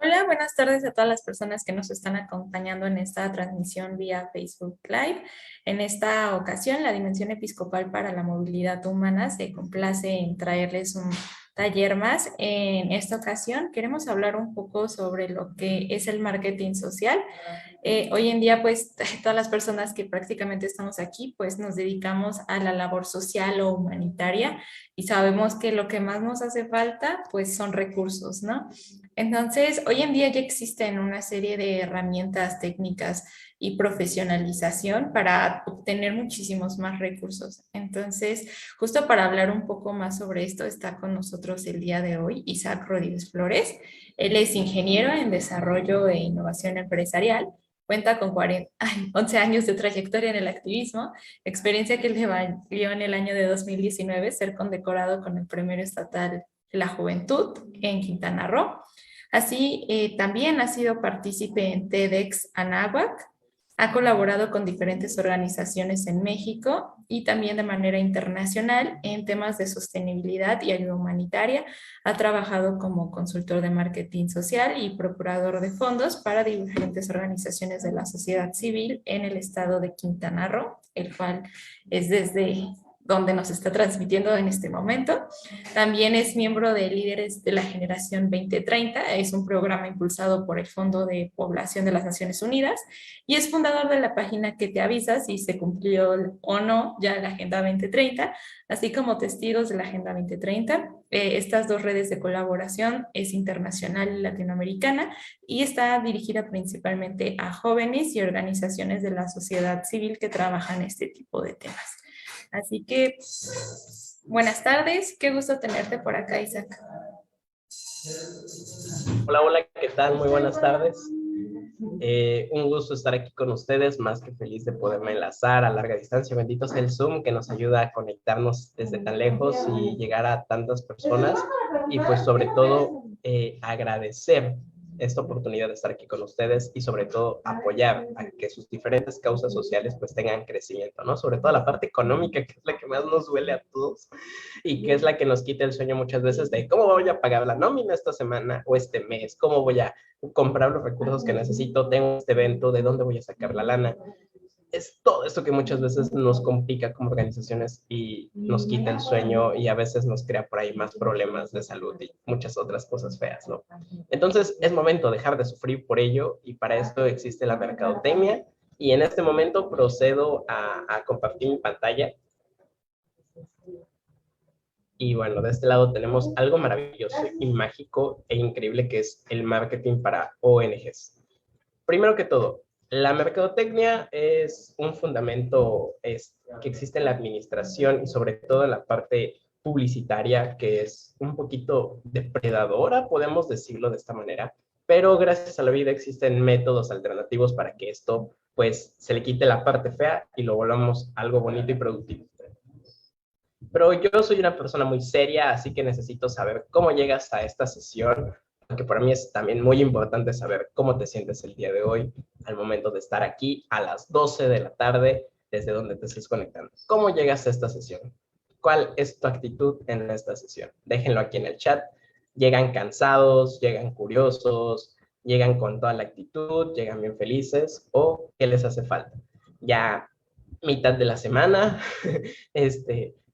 Hola, buenas tardes a todas las personas que nos están acompañando en esta transmisión vía Facebook Live. En esta ocasión, la Dimensión Episcopal para la Movilidad Humana se complace en traerles un taller más. En esta ocasión queremos hablar un poco sobre lo que es el marketing social. Hoy en día, pues, todas las personas que prácticamente estamos aquí, pues nos dedicamos a la labor social o humanitaria y sabemos que lo que más nos hace falta, pues, son recursos, ¿no? Entonces, hoy en día ya existen una serie de herramientas técnicas y profesionalización para obtener muchísimos más recursos. Entonces, justo para hablar un poco más sobre esto, está con nosotros el día de hoy Isaac Rodríguez Flores. Él es ingeniero en desarrollo e innovación empresarial. Cuenta con 11 años de trayectoria en el activismo, experiencia que le valió en el año de 2019 ser condecorado con el Premio Estatal de la Juventud en Quintana Roo. Así, también ha sido partícipe en TEDx Anáhuac, ha colaborado con diferentes organizaciones en México y también de manera internacional en temas de sostenibilidad y ayuda humanitaria. Ha trabajado como consultor de marketing social y procurador de fondos para diferentes organizaciones de la sociedad civil en el estado de Quintana Roo, el cual es desde donde nos está transmitiendo en este momento. También es miembro de Líderes de la Generación 2030, es un programa impulsado por el Fondo de Población de las Naciones Unidas y es fundador de la página que te avisa si se cumplió o no ya la Agenda 2030, así como testigos de la Agenda 2030. Estas dos redes de colaboración es internacional y latinoamericana y está dirigida principalmente a jóvenes y organizaciones de la sociedad civil que trabajan este tipo de temas. Así que, buenas tardes, qué gusto tenerte por acá, Isaac. Hola, hola, ¿qué tal? Muy buenas tardes. Un gusto estar aquí con ustedes, más que feliz de poderme enlazar a larga distancia. Bendito sea el Zoom que nos ayuda a conectarnos desde tan lejos y llegar a tantas personas y pues sobre todo agradecer esta oportunidad de estar aquí con ustedes y sobre todo apoyar a que sus diferentes causas sociales pues tengan crecimiento, ¿no? Sobre todo la parte económica, que es la que más nos duele a todos y que es la que nos quita el sueño muchas veces de cómo voy a pagar la nómina esta semana o este mes, cómo voy a comprar los recursos que necesito, tengo este evento, de dónde voy a sacar la lana. Es todo esto que muchas veces nos complica como organizaciones y nos quita el sueño y a veces nos crea por ahí más problemas de salud y muchas otras cosas feas, ¿no? Entonces es momento de dejar de sufrir por ello y para esto existe la mercadotecnia y en este momento procedo a compartir mi pantalla. Y bueno, de este lado tenemos algo maravilloso y mágico e increíble que es el marketing para ONGs. Primero que todo, la mercadotecnia es un fundamento que existe en la administración y sobre todo en la parte publicitaria, que es un poquito depredadora, podemos decirlo de esta manera, pero gracias a la vida existen métodos alternativos para que esto pues se le quite la parte fea y lo volvamos algo bonito y productivo. Pero yo soy una persona muy seria, así que necesito saber cómo llegas a esta sesión, porque para mí es también muy importante saber cómo te sientes el día de hoy, al momento de estar aquí a las 12 de la tarde, desde donde te estés conectando. ¿Cómo llegas a esta sesión? ¿Cuál es tu actitud en esta sesión? Déjenlo aquí en el chat. ¿Llegan cansados? ¿Llegan curiosos? ¿Llegan con toda la actitud? ¿Llegan bien felices? ¿O qué les hace falta? Ya mitad de la semana,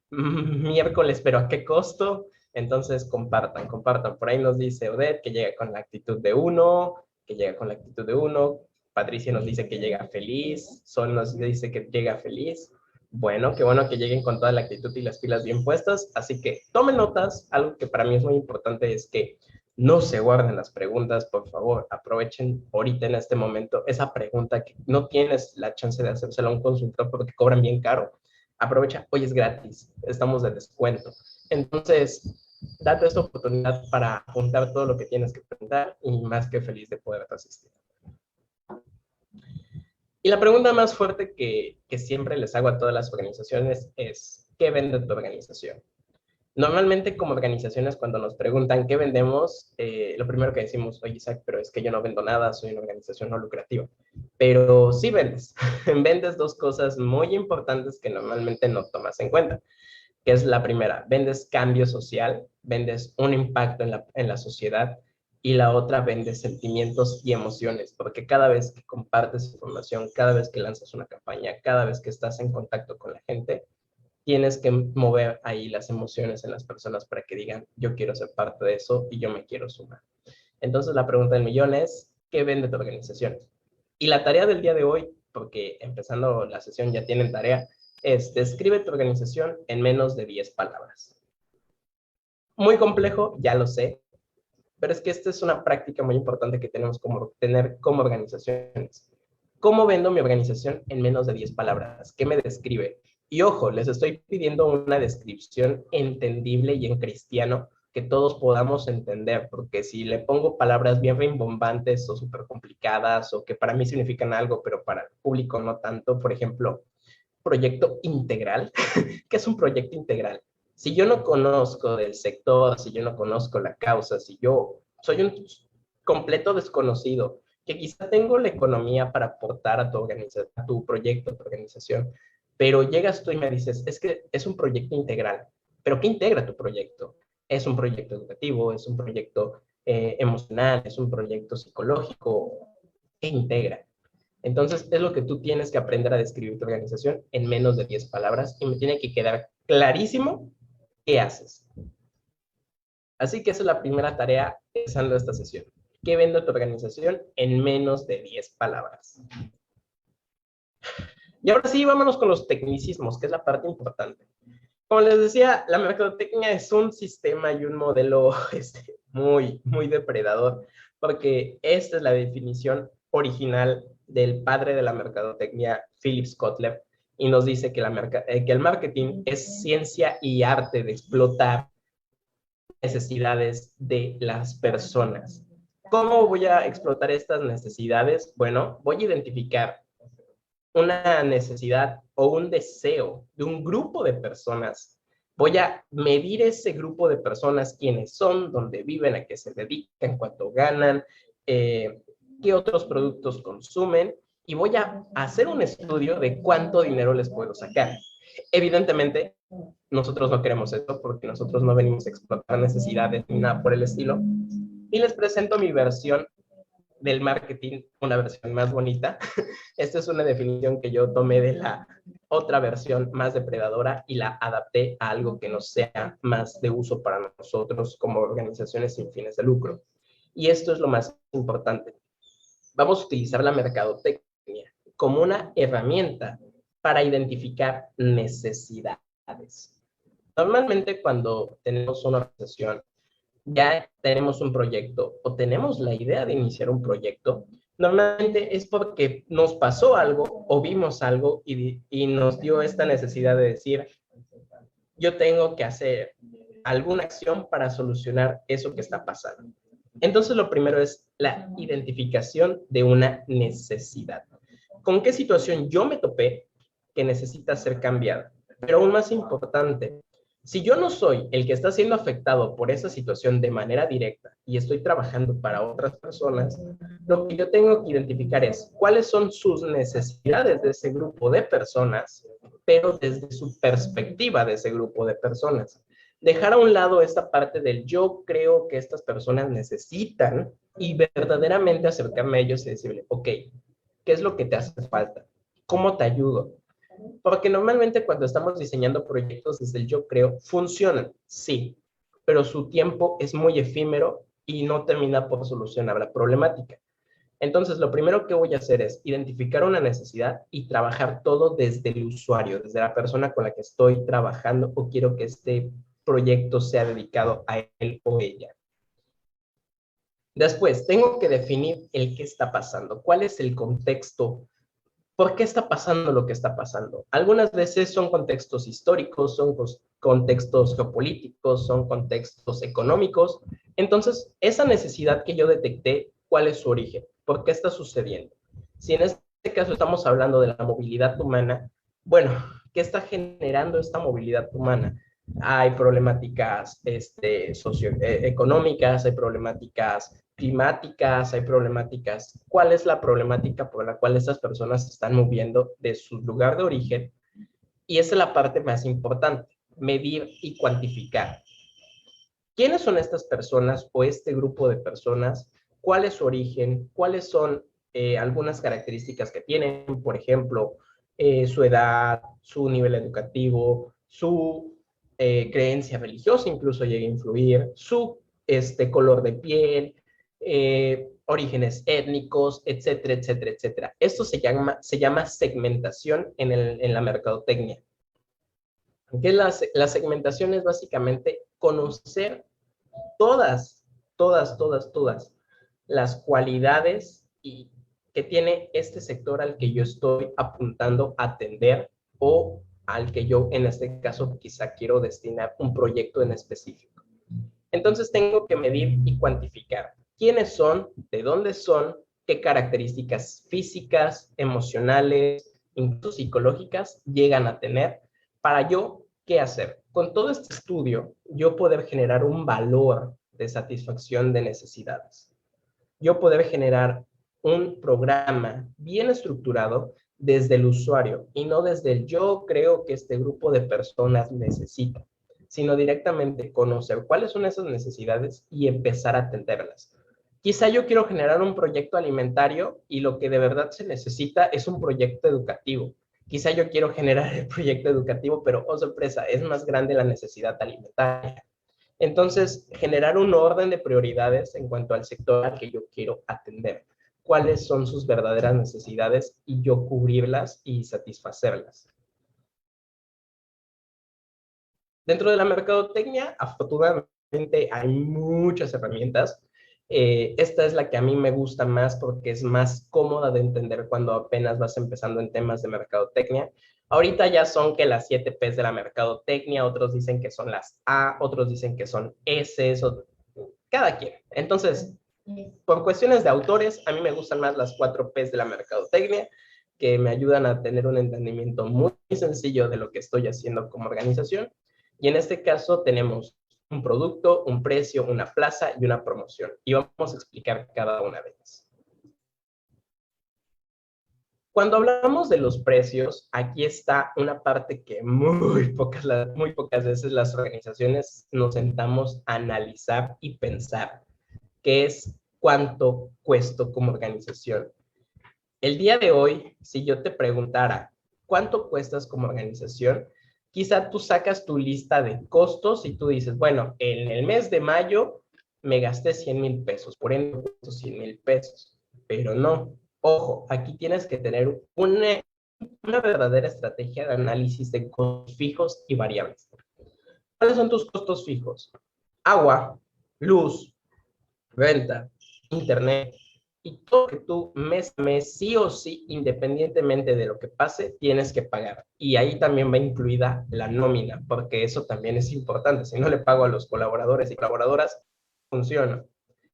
miércoles, pero ¿a qué costo? Entonces compartan, compartan. Por ahí nos dice Odette que llega con la actitud de uno, que llega con la actitud de uno. Patricia nos dice que llega feliz. Sol nos dice que llega feliz. Bueno, qué bueno que lleguen con toda la actitud y las pilas bien puestas. Así que tomen notas. Algo que para mí es muy importante es que no se guarden las preguntas, por favor. Aprovechen ahorita en este momento esa pregunta que no tienes la chance de hacérsela a un consultor porque cobran bien caro. Aprovecha, hoy es gratis, estamos de descuento. Entonces, date esta oportunidad para apuntar todo lo que tienes que preguntar y más que feliz de poder asistir. Y la pregunta más fuerte que siempre les hago a todas las organizaciones es, ¿qué vende tu organización? Normalmente como organizaciones cuando nos preguntan qué vendemos, lo primero que decimos, oye Isaac, pero es que yo no vendo nada, soy una organización no lucrativa. Pero sí vendes. Vendes dos cosas muy importantes que normalmente no tomas en cuenta, que es la primera, vendes cambio social, vendes un impacto en la sociedad y la otra vende sentimientos y emociones, porque cada vez que compartes información, cada vez que lanzas una campaña, cada vez que estás en contacto con la gente, tienes que mover ahí las emociones en las personas para que digan, yo quiero ser parte de eso y yo me quiero sumar. Entonces la pregunta del millón es, ¿qué vende tu organización? Y la tarea del día de hoy, porque empezando la sesión ya tienen tarea, es describe tu organización en menos de 10 palabras. Muy complejo, ya lo sé, pero es que esta es una práctica muy importante que tenemos como tener como organizaciones. ¿Cómo vendo mi organización en menos de 10 palabras? ¿Qué me describe? Y ojo, les estoy pidiendo una descripción entendible y en cristiano que todos podamos entender, porque si le pongo palabras bien rimbombantes o súper complicadas o que para mí significan algo, pero para el público no tanto, por ejemplo, proyecto integral. ¿Qué es un proyecto integral? Si yo no conozco del sector, si yo no conozco la causa, si yo soy un completo desconocido, que quizá tengo la economía para aportar a a tu proyecto, a tu organización, pero llegas tú y me dices, es que es un proyecto integral, pero ¿qué integra tu proyecto? Es un proyecto educativo, es un proyecto emocional, es un proyecto psicológico, ¿qué integra? Entonces, es lo que tú tienes que aprender a describir tu organización en menos de 10 palabras y me tiene que quedar clarísimo qué haces. Así que esa es la primera tarea empezando esta sesión. ¿Qué vende tu organización en menos de 10 palabras? Y ahora sí, vámonos con los tecnicismos, que es la parte importante. Como les decía, la mercadotecnia es un sistema y un modelo muy depredador, porque esta es la definición original del padre de la mercadotecnia, Philip Kotler, y nos dice que el marketing es ciencia y arte de explotar necesidades de las personas. ¿Cómo voy a explotar estas necesidades? Bueno, voy a identificar una necesidad o un deseo de un grupo de personas. Voy a medir ese grupo de personas, quiénes son, dónde viven, a qué se dedican, cuánto ganan, qué otros productos consumen, y voy a hacer un estudio de cuánto dinero les puedo sacar. Evidentemente, nosotros no queremos eso porque nosotros no venimos a explotar necesidades ni nada por el estilo. Y les presento mi versión del marketing, una versión más bonita. Esta es una definición que yo tomé de la otra versión más depredadora y la adapté a algo que nos sea más de uso para nosotros como organizaciones sin fines de lucro. Y esto es lo más importante. Vamos a utilizar la mercadotecnia como una herramienta para identificar necesidades. Normalmente cuando tenemos una organización, ya tenemos un proyecto o tenemos la idea de iniciar un proyecto, normalmente es porque nos pasó algo o vimos algo y nos dio esta necesidad de decir, yo tengo que hacer alguna acción para solucionar eso que está pasando. Entonces, lo primero es la identificación de una necesidad. ¿Con qué situación yo me topé que necesita ser cambiada? Pero aún más importante, si yo no soy el que está siendo afectado por esa situación de manera directa y estoy trabajando para otras personas, lo que yo tengo que identificar es cuáles son sus necesidades de ese grupo de personas, pero desde su perspectiva de ese grupo de personas. Dejar a un lado esta parte del yo creo que estas personas necesitan y verdaderamente acercarme a ellos y decirle, ok, ¿qué es lo que te hace falta? ¿Cómo te ayudo? Porque normalmente cuando estamos diseñando proyectos desde el yo creo, funcionan, sí, pero su tiempo es muy efímero y no termina por solucionar la problemática. Entonces, lo primero que voy a hacer es identificar una necesidad y trabajar todo desde el usuario, desde la persona con la que estoy trabajando o quiero que este proyecto sea dedicado a él o ella. Después, tengo que definir el qué está pasando, cuál es el contexto. ¿Por qué está pasando lo que está pasando? Algunas veces son contextos históricos, son contextos geopolíticos, son contextos económicos. Entonces, esa necesidad que yo detecté, ¿cuál es su origen? ¿Por qué está sucediendo? Si en este caso estamos hablando de la movilidad humana, bueno, ¿qué está generando esta movilidad humana? Hay problemáticas socioeconómicas, hay problemáticas climáticas, hay problemáticas. ¿Cuál es la problemática por la cual estas personas se están moviendo de su lugar de origen? Y esa es la parte más importante, medir y cuantificar. ¿Quiénes son estas personas o este grupo de personas? ¿Cuál es su origen? ¿Cuáles son algunas características que tienen? Por ejemplo, su edad, su nivel educativo, su creencia religiosa incluso llega a influir, su color de piel, orígenes étnicos, etcétera, etcétera, etcétera. Esto se llama segmentación en la mercadotecnia. Que la segmentación es básicamente conocer todas las cualidades que tiene este sector al que yo estoy apuntando a atender o al que yo en este caso quizá quiero destinar un proyecto en específico. Entonces tengo que medir y cuantificar quiénes son, de dónde son, qué características físicas, emocionales, incluso psicológicas llegan a tener para yo qué hacer. Con todo este estudio, yo poder generar un valor de satisfacción de necesidades. Yo poder generar un programa bien estructurado desde el usuario y no desde el yo creo que este grupo de personas necesita, sino directamente conocer cuáles son esas necesidades y empezar a atenderlas. Quizá yo quiero generar un proyecto alimentario y lo que de verdad se necesita es un proyecto educativo. Quizá yo quiero generar el proyecto educativo, pero, oh sorpresa, es más grande la necesidad alimentaria. Entonces, generar un orden de prioridades en cuanto al sector al que yo quiero atender. Cuáles son sus verdaderas necesidades y yo cubrirlas y satisfacerlas. Dentro de la mercadotecnia, afortunadamente hay muchas herramientas. Esta es la que a mí me gusta más porque es más cómoda de entender cuando apenas vas empezando en temas de mercadotecnia. Ahorita ya son que las 7 P's de la mercadotecnia, otros dicen que son las A, otros dicen que son S, cada quien. Entonces, por cuestiones de autores, a mí me gustan más las 4 P's de la mercadotecnia, que me ayudan a tener un entendimiento muy sencillo de lo que estoy haciendo como organización. Y en este caso tenemos un producto, un precio, una plaza y una promoción. Y vamos a explicar cada una de ellas. Cuando hablamos de los precios, aquí está una parte que muy pocas veces las organizaciones nos sentamos a analizar y pensar, que es cuánto cuesto como organización. El día de hoy, si yo te preguntara cuánto cuestas como organización, quizá tú sacas tu lista de costos y tú dices, bueno, en el mes de mayo me gasté 100,000 pesos, por ende, 100,000 pesos. Pero no, ojo, aquí tienes que tener una verdadera estrategia de análisis de costos fijos y variables. ¿Cuáles son tus costos fijos? Agua, luz, renta, internet, y todo que tú mes a mes, sí o sí, independientemente de lo que pase, tienes que pagar. Y ahí también va incluida la nómina, porque eso también es importante. Si no le pago a los colaboradores y colaboradoras, funciona.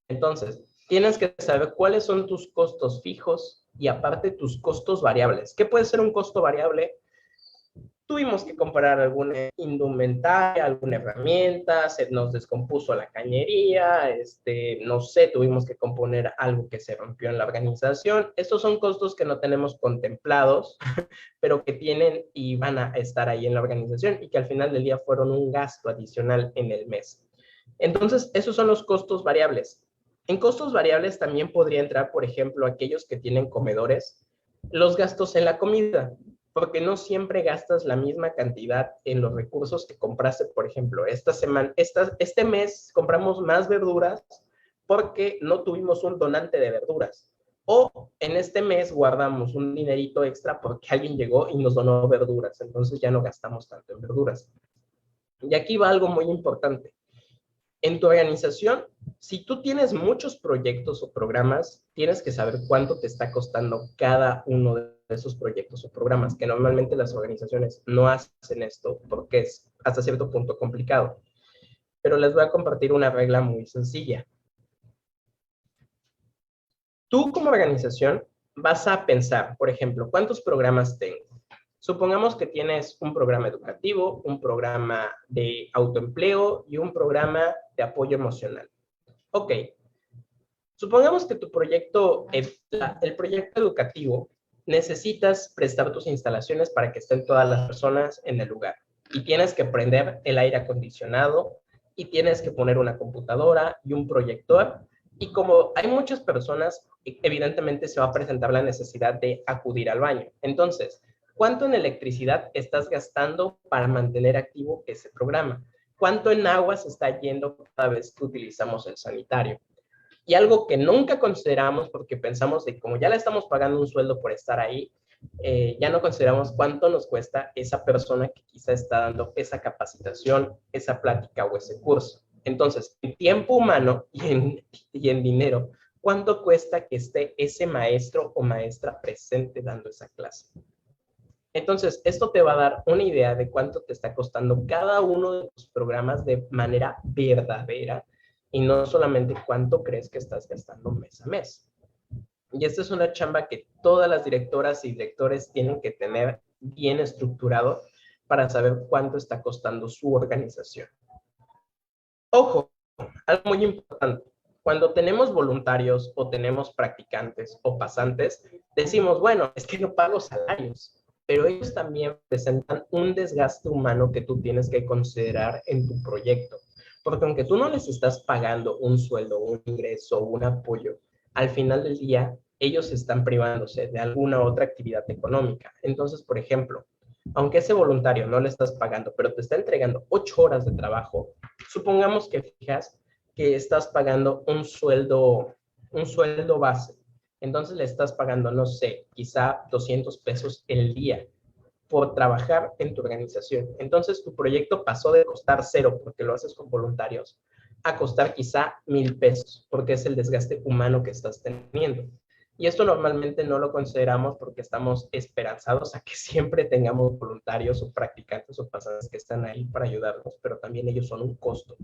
Entonces, tienes que saber cuáles son tus costos fijos y aparte tus costos variables. ¿Qué puede ser un costo variable? Tuvimos que comprar alguna indumentaria, alguna herramienta, se nos descompuso la cañería, no sé, tuvimos que componer algo que se rompió en la organización. Estos son costos que no tenemos contemplados, pero que tienen y van a estar ahí en la organización y que al final del día fueron un gasto adicional en el mes. Entonces, esos son los costos variables. En costos variables también podría entrar, por ejemplo, aquellos que tienen comedores, los gastos en la comida, porque no siempre gastas la misma cantidad en los recursos que compraste. Por ejemplo, este mes compramos más verduras porque no tuvimos un donante de verduras. O en este mes guardamos un dinerito extra porque alguien llegó y nos donó verduras. Entonces ya no gastamos tanto en verduras. Y aquí va algo muy importante. En tu organización, si tú tienes muchos proyectos o programas, tienes que saber cuánto te está costando cada uno de esos proyectos o programas, que normalmente las organizaciones no hacen esto porque es hasta cierto punto complicado. Pero les voy a compartir una regla muy sencilla. Tú como organización vas a pensar, por ejemplo, ¿cuántos programas tengo? Supongamos que tienes un programa educativo, un programa de autoempleo y un programa de apoyo emocional. Ok, supongamos que tu proyecto, el proyecto educativo, necesitas prestar tus instalaciones para que estén todas las personas en el lugar. Y tienes que prender el aire acondicionado, y tienes que poner una computadora y un proyector. Y como hay muchas personas, evidentemente se va a presentar la necesidad de acudir al baño. Entonces, ¿cuánto en electricidad estás gastando para mantener activo ese programa? ¿Cuánto en agua se está yendo cada vez que utilizamos el sanitario? Y algo que nunca consideramos porque pensamos de como ya le estamos pagando un sueldo por estar ahí, ya no consideramos cuánto nos cuesta esa persona que quizá está dando esa capacitación, esa plática o ese curso. Entonces, en tiempo humano y en dinero, ¿cuánto cuesta que esté ese maestro o maestra presente dando esa clase? Entonces, esto te va a dar una idea de cuánto te está costando cada uno de los programas de manera verdadera y no solamente cuánto crees que estás gastando mes a mes. Y esta es una chamba que todas las directoras y directores tienen que tener bien estructurado para saber cuánto está costando su organización. Ojo, algo muy importante. Cuando tenemos voluntarios o tenemos practicantes o pasantes, decimos, bueno, es que no pago salarios, pero ellos también presentan un desgaste humano que tú tienes que considerar en tu proyecto. Porque aunque tú no les estás pagando un sueldo, un ingreso, un apoyo, al final del día ellos están privándose de alguna otra actividad económica. Entonces, por ejemplo, aunque ese voluntario no le estás pagando, pero te está entregando 8 horas de trabajo, supongamos que fijas que estás pagando un sueldo base. Entonces le estás pagando, no sé, quizá 200 pesos el día por trabajar en tu organización. Entonces tu proyecto pasó de costar 0 porque lo haces con voluntarios a costar quizá 1,000 pesos porque es el desgaste humano que estás teniendo. Y esto normalmente no lo consideramos porque estamos esperanzados a que siempre tengamos voluntarios o practicantes o pasantes que están ahí para ayudarnos, pero también ellos son un costo.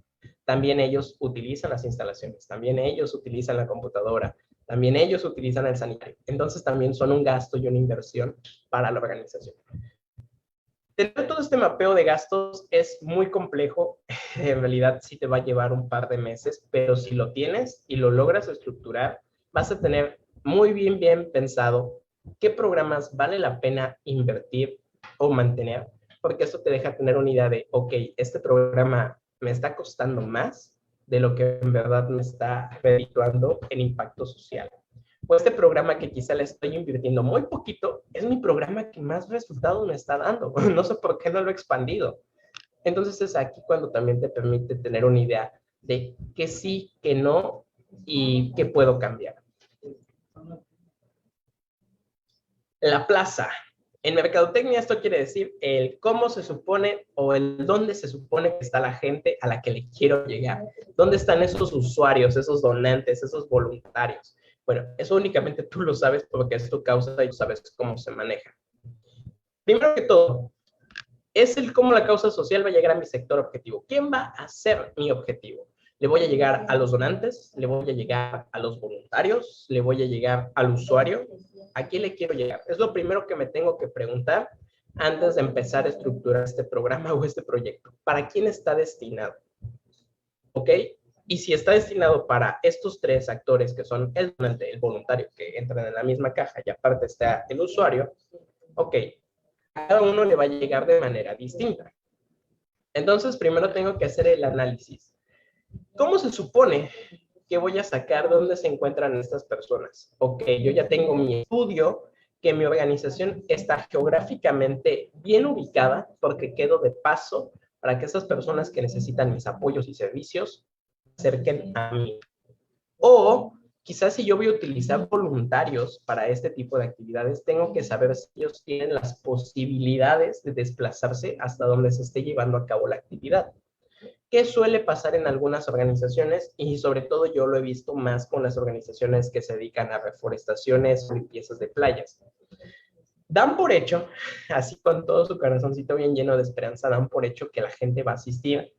También ellos utilizan las instalaciones, también ellos utilizan la computadora, también ellos utilizan el sanitario. Entonces también son un gasto y una inversión para la organización. Tener todo este mapeo de gastos es muy complejo. En realidad sí te va a llevar un par de meses, pero si lo tienes y lo logras estructurar, vas a tener muy bien pensado qué programas vale la pena invertir o mantener, porque esto te deja tener una idea de, ok, este programa me está costando más de lo que en verdad me está redituando en impacto social. O este programa que quizá le estoy invirtiendo muy poquito, es mi programa que más resultados me está dando. No sé por qué no lo he expandido. Entonces es aquí cuando también te permite tener una idea de qué sí, qué no y qué puedo cambiar. La plaza. En mercadotecnia esto quiere decir el cómo se supone o el dónde se supone que está la gente a la que le quiero llegar. ¿Dónde están esos usuarios, esos donantes, esos voluntarios? Bueno, eso únicamente tú lo sabes porque es tu causa y tú sabes cómo se maneja. Primero que todo, es el cómo la causa social va a llegar a mi sector objetivo. ¿Quién va a ser mi objetivo? ¿Le voy a llegar a los donantes? ¿Le voy a llegar a los voluntarios? ¿Le voy a llegar al usuario? ¿A quién le quiero llegar? Es lo primero que me tengo que preguntar antes de empezar a estructurar este programa o este proyecto. ¿Para quién está destinado? ¿Ok? Y si está destinado para estos 3 actores que son el donante, el voluntario, que entran en la misma caja y aparte está el usuario, ok, a cada uno le va a llegar de manera distinta. Entonces, primero tengo que hacer el análisis. ¿Cómo se supone que voy a sacar dónde se encuentran estas personas? Ok, yo ya tengo mi estudio, que mi organización está geográficamente bien ubicada porque quedo de paso para que esas personas que necesitan mis apoyos y servicios se acerquen a mí. O quizás si yo voy a utilizar voluntarios para este tipo de actividades, tengo que saber si ellos tienen las posibilidades de desplazarse hasta donde se esté llevando a cabo la actividad. ¿Qué suele pasar en algunas organizaciones? Y sobre todo yo lo he visto más con las organizaciones que se dedican a reforestaciones o limpiezas de playas. Dan por hecho, así con todo su corazoncito bien lleno de esperanza, dan por hecho que la gente va a asistir.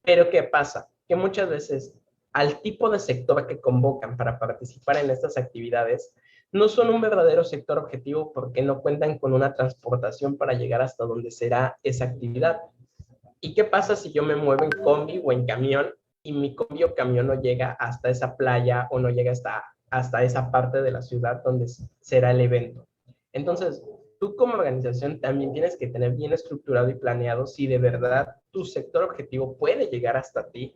Pero ¿qué pasa? Que muchas veces al tipo de sector que convocan para participar en estas actividades no son un verdadero sector objetivo porque no cuentan con una transportación para llegar hasta donde será esa actividad. ¿Y qué pasa si yo me muevo en combi o en camión y mi combi o camión no llega hasta esa playa o no llega hasta esa parte de la ciudad donde será el evento? Entonces, tú como organización también tienes que tener bien estructurado y planeado si de verdad tu sector objetivo puede llegar hasta ti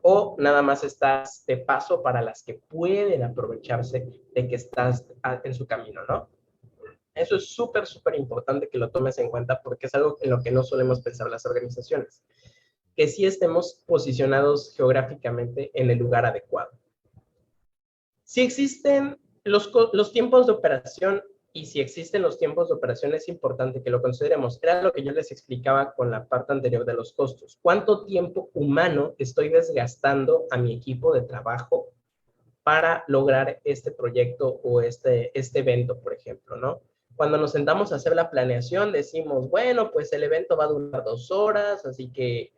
o nada más estás de paso para las que pueden aprovecharse de que estás en su camino, ¿no? Eso es súper, súper importante que lo tomes en cuenta porque es algo en lo que no solemos pensar las organizaciones. Que sí estemos posicionados geográficamente en el lugar adecuado. Si existen los tiempos de operación y si existen los tiempos de operación es importante que lo consideremos. Era lo que yo les explicaba con la parte anterior de los costos. ¿Cuánto tiempo humano estoy desgastando a mi equipo de trabajo para lograr este proyecto o este evento, por ejemplo, ¿no? Cuando nos sentamos a hacer la planeación, decimos, bueno, pues el evento va a durar 2 horas, así que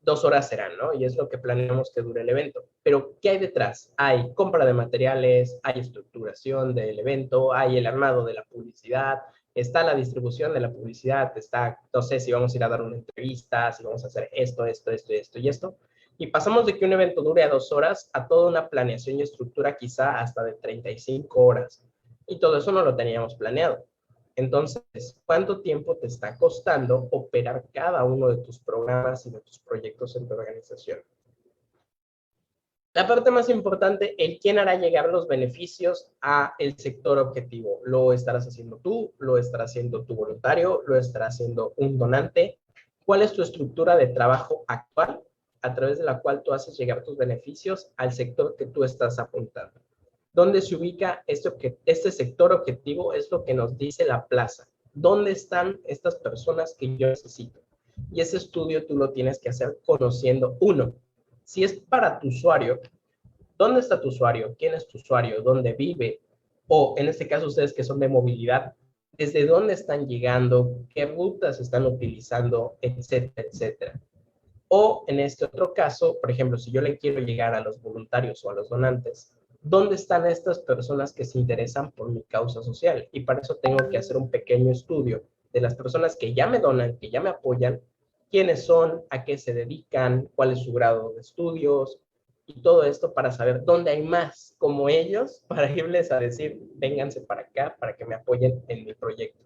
2 horas serán, ¿no? Y es lo que planeamos que dure el evento. Pero, ¿qué hay detrás? Hay compra de materiales, hay estructuración del evento, hay el armado de la publicidad, está la distribución de la publicidad, está, no sé, si vamos a ir a dar una entrevista, si vamos a hacer esto, esto, esto, esto y esto. Y pasamos de que un evento dure a 2 horas a toda una planeación y estructura quizá hasta de 35 horas. Y todo eso no lo teníamos planeado. Entonces, ¿cuánto tiempo te está costando operar cada uno de tus programas y de tus proyectos en tu organización? La parte más importante, el quién hará llegar los beneficios a el sector objetivo. ¿Lo estarás haciendo tú? ¿Lo estará haciendo tu voluntario? ¿Lo estará haciendo un donante? ¿Cuál es tu estructura de trabajo actual a través de la cual tú haces llegar tus beneficios al sector que tú estás apuntando? ¿Dónde se ubica este sector objetivo? Es lo que nos dice la plaza. ¿Dónde están estas personas que yo necesito? Y ese estudio tú lo tienes que hacer conociendo, uno, si es para tu usuario, ¿dónde está tu usuario? ¿Quién es tu usuario? ¿Dónde vive? O en este caso ustedes que son de movilidad, ¿desde dónde están llegando? ¿Qué rutas están utilizando? Etcétera, etcétera. O en este otro caso, por ejemplo, si yo le quiero llegar a los voluntarios o a los donantes, ¿dónde están estas personas que se interesan por mi causa social? Y para eso tengo que hacer un pequeño estudio de las personas que ya me donan, que ya me apoyan, quiénes son, a qué se dedican, cuál es su grado de estudios y todo esto para saber dónde hay más como ellos para irles a decir, vénganse para acá para que me apoyen en mi proyecto.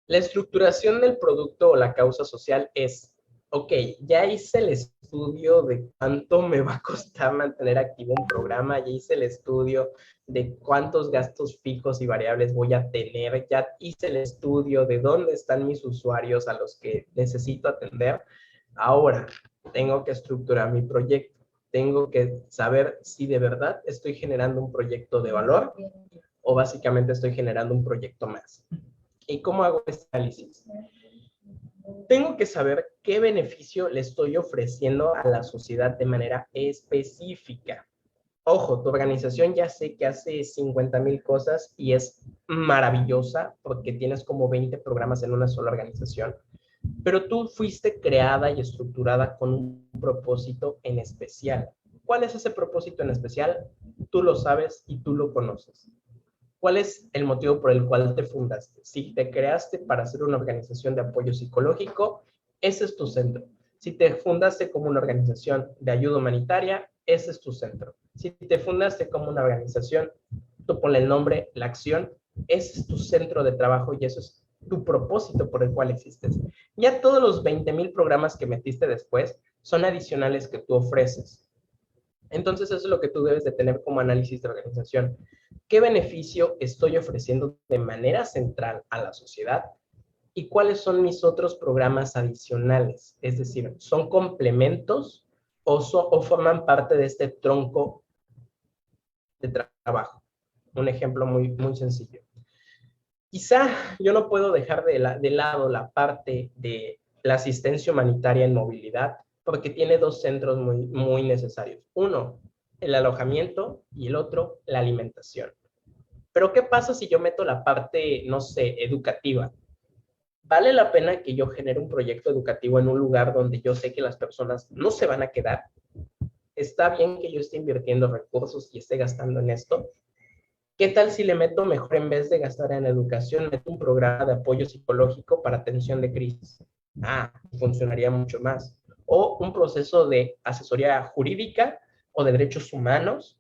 La estructuración del producto o la causa social es, ok, ya hice el estudio de cuánto me va a costar mantener activo un programa, ya hice el estudio de cuántos gastos fijos y variables voy a tener, ya hice el estudio de dónde están mis usuarios a los que necesito atender. Ahora, tengo que estructurar mi proyecto. Tengo que saber si de verdad estoy generando un proyecto de valor o básicamente estoy generando un proyecto más. ¿Y cómo hago este análisis? Tengo que saber qué beneficio le estoy ofreciendo a la sociedad de manera específica. Ojo, tu organización ya sé que hace 50,000 cosas y es maravillosa porque tienes como 20 programas en una sola organización, pero tú fuiste creada y estructurada con un propósito en especial. ¿Cuál es ese propósito en especial? Tú lo sabes y tú lo conoces. ¿Cuál es el motivo por el cual te fundaste? Si te creaste para ser una organización de apoyo psicológico, ese es tu centro. Si te fundaste como una organización de ayuda humanitaria, ese es tu centro. Si te fundaste como una organización, tú ponle el nombre, la acción, ese es tu centro de trabajo y eso es tu propósito por el cual existes. Ya todos los 20,000 programas que metiste después son adicionales que tú ofreces. Entonces, eso es lo que tú debes de tener como análisis de organización. ¿Qué beneficio estoy ofreciendo de manera central a la sociedad? ¿Y cuáles son mis otros programas adicionales? Es decir, ¿son complementos o forman parte de este tronco de trabajo? Un ejemplo muy, muy sencillo. Quizá yo no puedo dejar de lado la parte de la asistencia humanitaria en movilidad porque tiene dos centros muy, muy necesarios. Uno, el alojamiento y el otro, la alimentación. Pero ¿qué pasa si yo meto la parte, no sé, educativa? ¿Vale la pena que yo genere un proyecto educativo en un lugar donde yo sé que las personas no se van a quedar? ¿Está bien que yo esté invirtiendo recursos y esté gastando en esto? ¿Qué tal si le meto mejor en vez de gastar en educación, meto un programa de apoyo psicológico para atención de crisis? Funcionaría mucho más. O un proceso de asesoría jurídica o de derechos humanos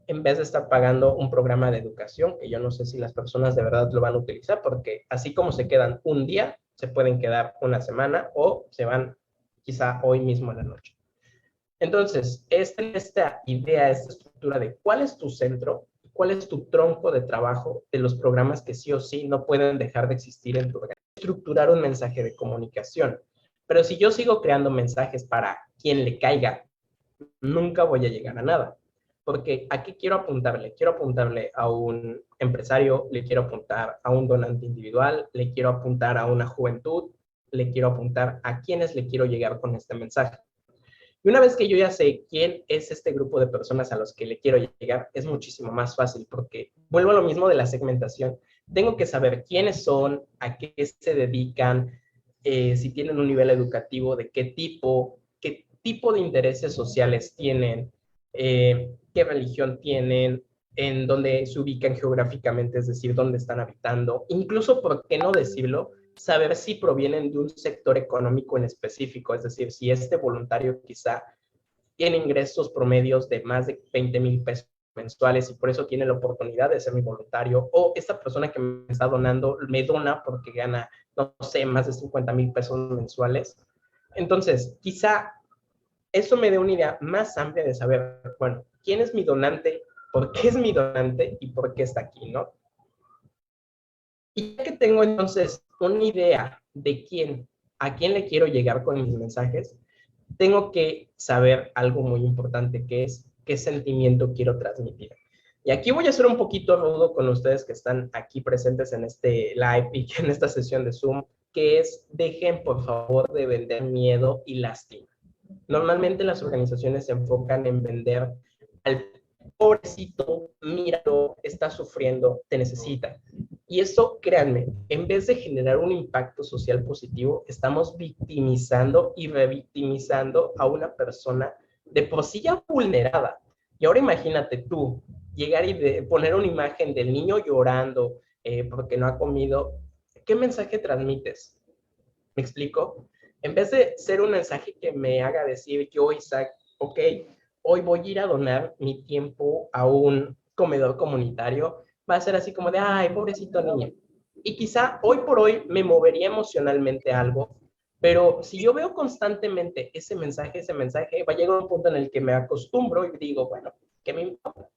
en vez de estar pagando un programa de educación, que yo no sé si las personas de verdad lo van a utilizar, porque así como se quedan un día, se pueden quedar una semana o se van quizá hoy mismo a la noche. Entonces, esta idea, esta estructura de cuál es tu centro, cuál es tu tronco de trabajo de los programas que sí o sí no pueden dejar de existir en tu organización. Estructurar un mensaje de comunicación. Pero si yo sigo creando mensajes para quien le caiga, nunca voy a llegar a nada. Porque aquí quiero apuntarle a un empresario, le quiero apuntar a un donante individual, le quiero apuntar a una juventud, le quiero apuntar a quienes le quiero llegar con este mensaje. Y una vez que yo ya sé quién es este grupo de personas a los que le quiero llegar, es muchísimo más fácil porque vuelvo a lo mismo de la segmentación. Tengo que saber quiénes son, a qué se dedican, si tienen un nivel educativo, de qué tipo de intereses sociales tienen, qué religión tienen, en dónde se ubican geográficamente, es decir, dónde están habitando. Incluso, ¿por qué no decirlo? Saber si provienen de un sector económico en específico, es decir, si este voluntario quizá tiene ingresos promedios de más de 20,000 pesos mensuales y por eso tiene la oportunidad de ser mi voluntario, o esta persona que me está donando me dona porque gana, no sé, más de 50,000 pesos mensuales. Entonces, quizá eso me dé una idea más amplia de saber, bueno, quién es mi donante, por qué es mi donante y por qué está aquí, ¿no? Y ya que tengo entonces una idea de a quién le quiero llegar con mis mensajes, tengo que saber algo muy importante, que es qué sentimiento quiero transmitir. Y aquí voy a ser un poquito rudo con ustedes que están aquí presentes en este live y en esta sesión de Zoom, que es, dejen por favor de vender miedo y lástima. Normalmente las organizaciones se enfocan en vender al pobrecito, míralo, está sufriendo, te necesita. Y eso, créanme, en vez de generar un impacto social positivo, estamos victimizando y revictimizando a una persona de por sí ya vulnerada. Y ahora imagínate tú, llegar y poner una imagen del niño llorando porque no ha comido. ¿Qué mensaje transmites? ¿Me explico? En vez de ser un mensaje que me haga decir yo, Isaac, ok, hoy voy a ir a donar mi tiempo a un comedor comunitario, va a ser así como de, ay, pobrecito niño. Y quizá hoy por hoy me movería emocionalmente algo, pero si yo veo constantemente ese mensaje, va a llegar un punto en el que me acostumbro y digo, bueno, ¿qué me importa?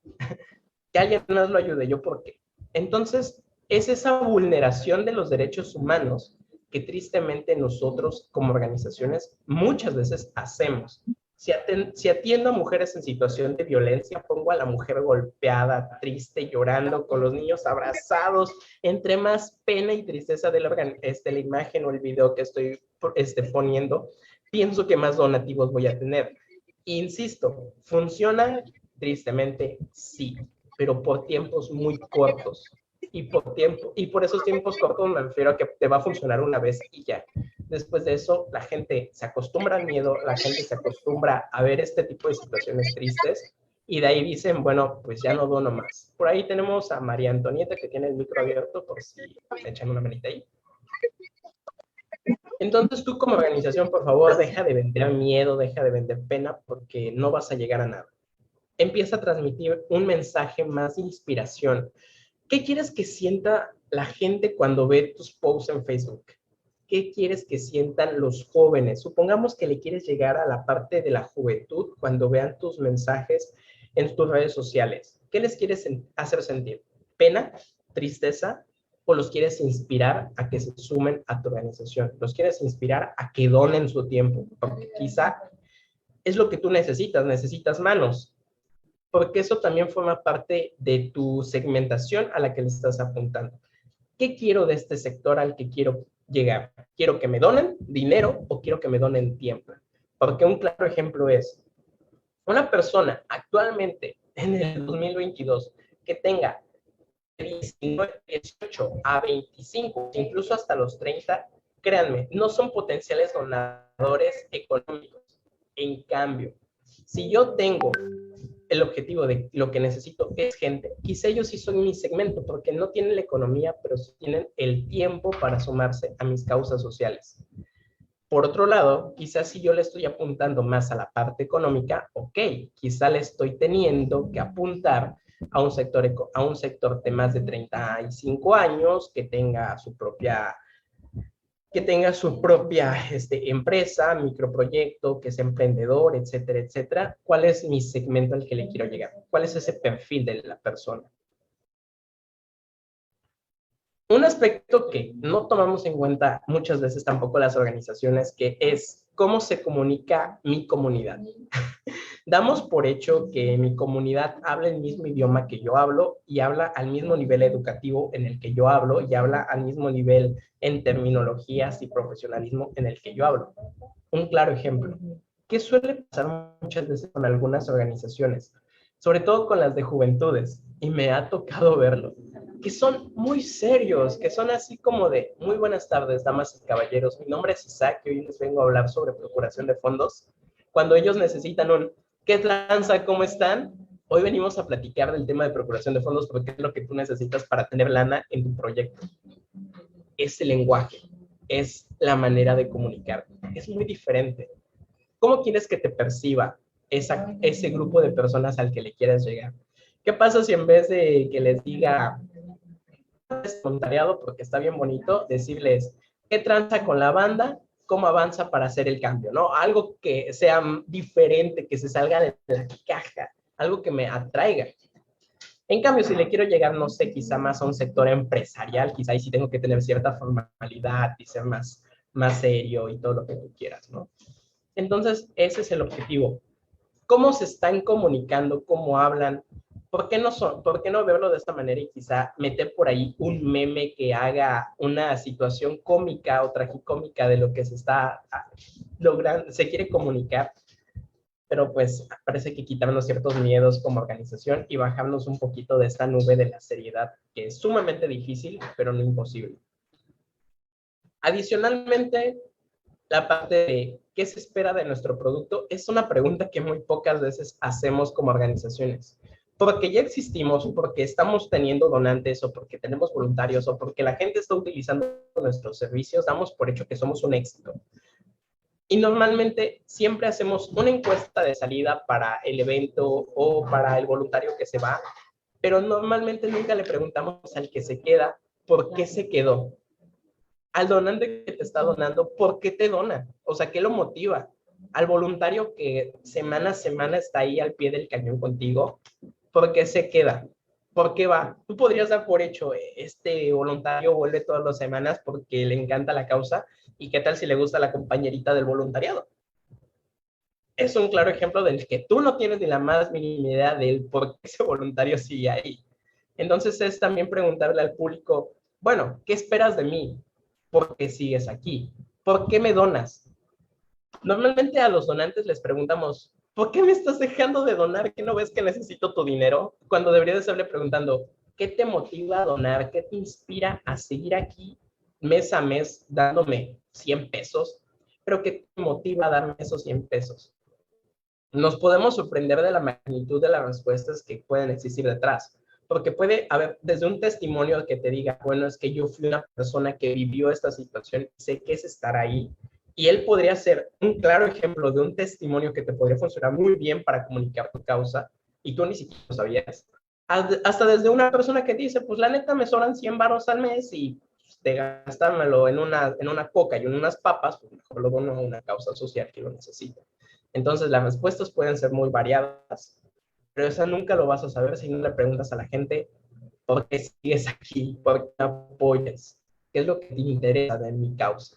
Que alguien más lo ayude, ¿yo por qué? Entonces, es esa vulneración de los derechos humanos que tristemente nosotros como organizaciones muchas veces hacemos. Si atiendo a mujeres en situación de violencia, pongo a la mujer golpeada, triste, llorando, con los niños abrazados, entre más pena y tristeza de la imagen o el video que estoy poniendo, pienso que más donativos voy a tener. Insisto, ¿funciona? Tristemente, sí, pero por tiempos muy cortos. Y por esos tiempos cortos me refiero a que te va a funcionar una vez y ya. Después de eso, la gente se acostumbra al miedo, la gente se acostumbra a ver este tipo de situaciones tristes y de ahí dicen, bueno, pues ya no dono más. Por ahí tenemos a María Antonieta que tiene el micro abierto por si me echan una manita ahí. Entonces tú como organización, por favor, deja de vender miedo, deja de vender pena porque no vas a llegar a nada. Empieza a transmitir un mensaje más de inspiración. ¿Qué quieres que sienta la gente cuando ve tus posts en Facebook? ¿Qué quieres que sientan los jóvenes? Supongamos que le quieres llegar a la parte de la juventud cuando vean tus mensajes en tus redes sociales. ¿Qué les quieres hacer sentir? ¿Pena? ¿Tristeza? ¿O los quieres inspirar a que se sumen a tu organización? ¿Los quieres inspirar a que donen su tiempo? Porque quizá es lo que tú necesitas manos, porque eso también forma parte de tu segmentación a la que le estás apuntando. ¿Qué quiero de este sector al que quiero llegar? ¿Quiero que me donen dinero o quiero que me donen tiempo? Porque un claro ejemplo es, una persona actualmente en el 2022 que tenga 19, 18 a 25, incluso hasta los 30, créanme, no son potenciales donadores económicos. En cambio, si yo tengo el objetivo de lo que necesito es gente, quizá ellos sí son mi segmento porque no tienen la economía, pero sí tienen el tiempo para sumarse a mis causas sociales. Por otro lado, quizás si yo le estoy apuntando más a la parte económica, ok, quizá le estoy teniendo que apuntar a un sector de más de 35 años, que tenga su propia empresa, microproyecto, que sea emprendedor, etcétera, etcétera. ¿Cuál es mi segmento al que le quiero llegar? ¿Cuál es ese perfil de la persona? Un aspecto que no tomamos en cuenta muchas veces tampoco las organizaciones, que es cómo se comunica mi comunidad. Damos por hecho que mi comunidad habla el mismo idioma que yo hablo y habla al mismo nivel educativo en el que yo hablo y habla al mismo nivel en terminologías y profesionalismo en el que yo hablo. Un claro ejemplo, ¿qué suele pasar muchas veces con algunas organizaciones? Sobre todo con las de juventudes, y me ha tocado verlo, que son muy serios, que son así como de, muy buenas tardes, damas y caballeros, mi nombre es Isaac y hoy les vengo a hablar sobre procuración de fondos. Cuando ellos necesitan un, ¿qué tranza? ¿Cómo están? Hoy venimos a platicar del tema de procuración de fondos porque es lo que tú necesitas para tener lana en tu proyecto. Es el lenguaje, es la manera de comunicar, es muy diferente. ¿Cómo quieres que te perciba ese grupo de personas al que le quieras llegar? ¿Qué pasa si en vez de que les diga voluntariado, porque está bien bonito, decirles qué tranza con la banda, cómo avanza para hacer el cambio, ¿no? Algo que sea diferente, que se salga de la caja, algo que me atraiga. En cambio, si le quiero llegar, no sé, quizá más a un sector empresarial, quizá ahí sí tengo que tener cierta formalidad y ser más serio y todo lo que tú quieras, ¿no? Entonces, ese es el objetivo. ¿Cómo se están comunicando? ¿Cómo hablan? ¿Por qué no verlo de esta manera y quizá meter por ahí un meme que haga una situación cómica o tragicómica de lo que se está logrando, se quiere comunicar? Pero pues parece que quitarnos ciertos miedos como organización y bajarnos un poquito de esta nube de la seriedad, que es sumamente difícil, pero no imposible. Adicionalmente, la parte de qué se espera de nuestro producto es una pregunta que muy pocas veces hacemos como organizaciones. Porque ya existimos, porque estamos teniendo donantes o porque tenemos voluntarios o porque la gente está utilizando nuestros servicios, damos por hecho que somos un éxito. Y normalmente siempre hacemos una encuesta de salida para el evento o para el voluntario que se va, pero normalmente nunca le preguntamos al que se queda por qué se quedó. Al donante que te está donando, ¿por qué te dona? O sea, ¿qué lo motiva? Al voluntario que semana a semana está ahí al pie del cañón contigo, ¿por qué se queda? ¿Por qué va? Tú podrías dar por hecho, este voluntario vuelve todas las semanas porque le encanta la causa, y qué tal si le gusta la compañerita del voluntariado. Es un claro ejemplo del que tú no tienes ni la más mínima idea del por qué ese voluntario sigue ahí. Entonces es también preguntarle al público, bueno, ¿qué esperas de mí? ¿Por qué sigues aquí? ¿Por qué me donas? Normalmente a los donantes les preguntamos, ¿por qué me estás dejando de donar? ¿Qué no ves que necesito tu dinero? Cuando debería de estarle preguntando, ¿qué te motiva a donar? ¿Qué te inspira a seguir aquí mes a mes dándome 100 pesos? ¿Pero qué te motiva a darme esos 100 pesos? Nos podemos sorprender de la magnitud de las respuestas que pueden existir detrás, porque puede haber desde un testimonio que te diga, bueno, es que yo fui una persona que vivió esta situación, sé qué es estar ahí, y él podría ser un claro ejemplo de un testimonio que te podría funcionar muy bien para comunicar tu causa, y tú ni siquiera lo sabías. Hasta desde una persona que dice, pues la neta me sobran 100 baros al mes y de gastármelo en una coca y en unas papas, pues mejor lo dono a una causa social que lo necesita. Entonces, las respuestas pueden ser muy variadas, pero eso nunca lo vas a saber si no le preguntas a la gente por qué sigues aquí, por qué apoyas, qué es lo que te interesa de mi causa.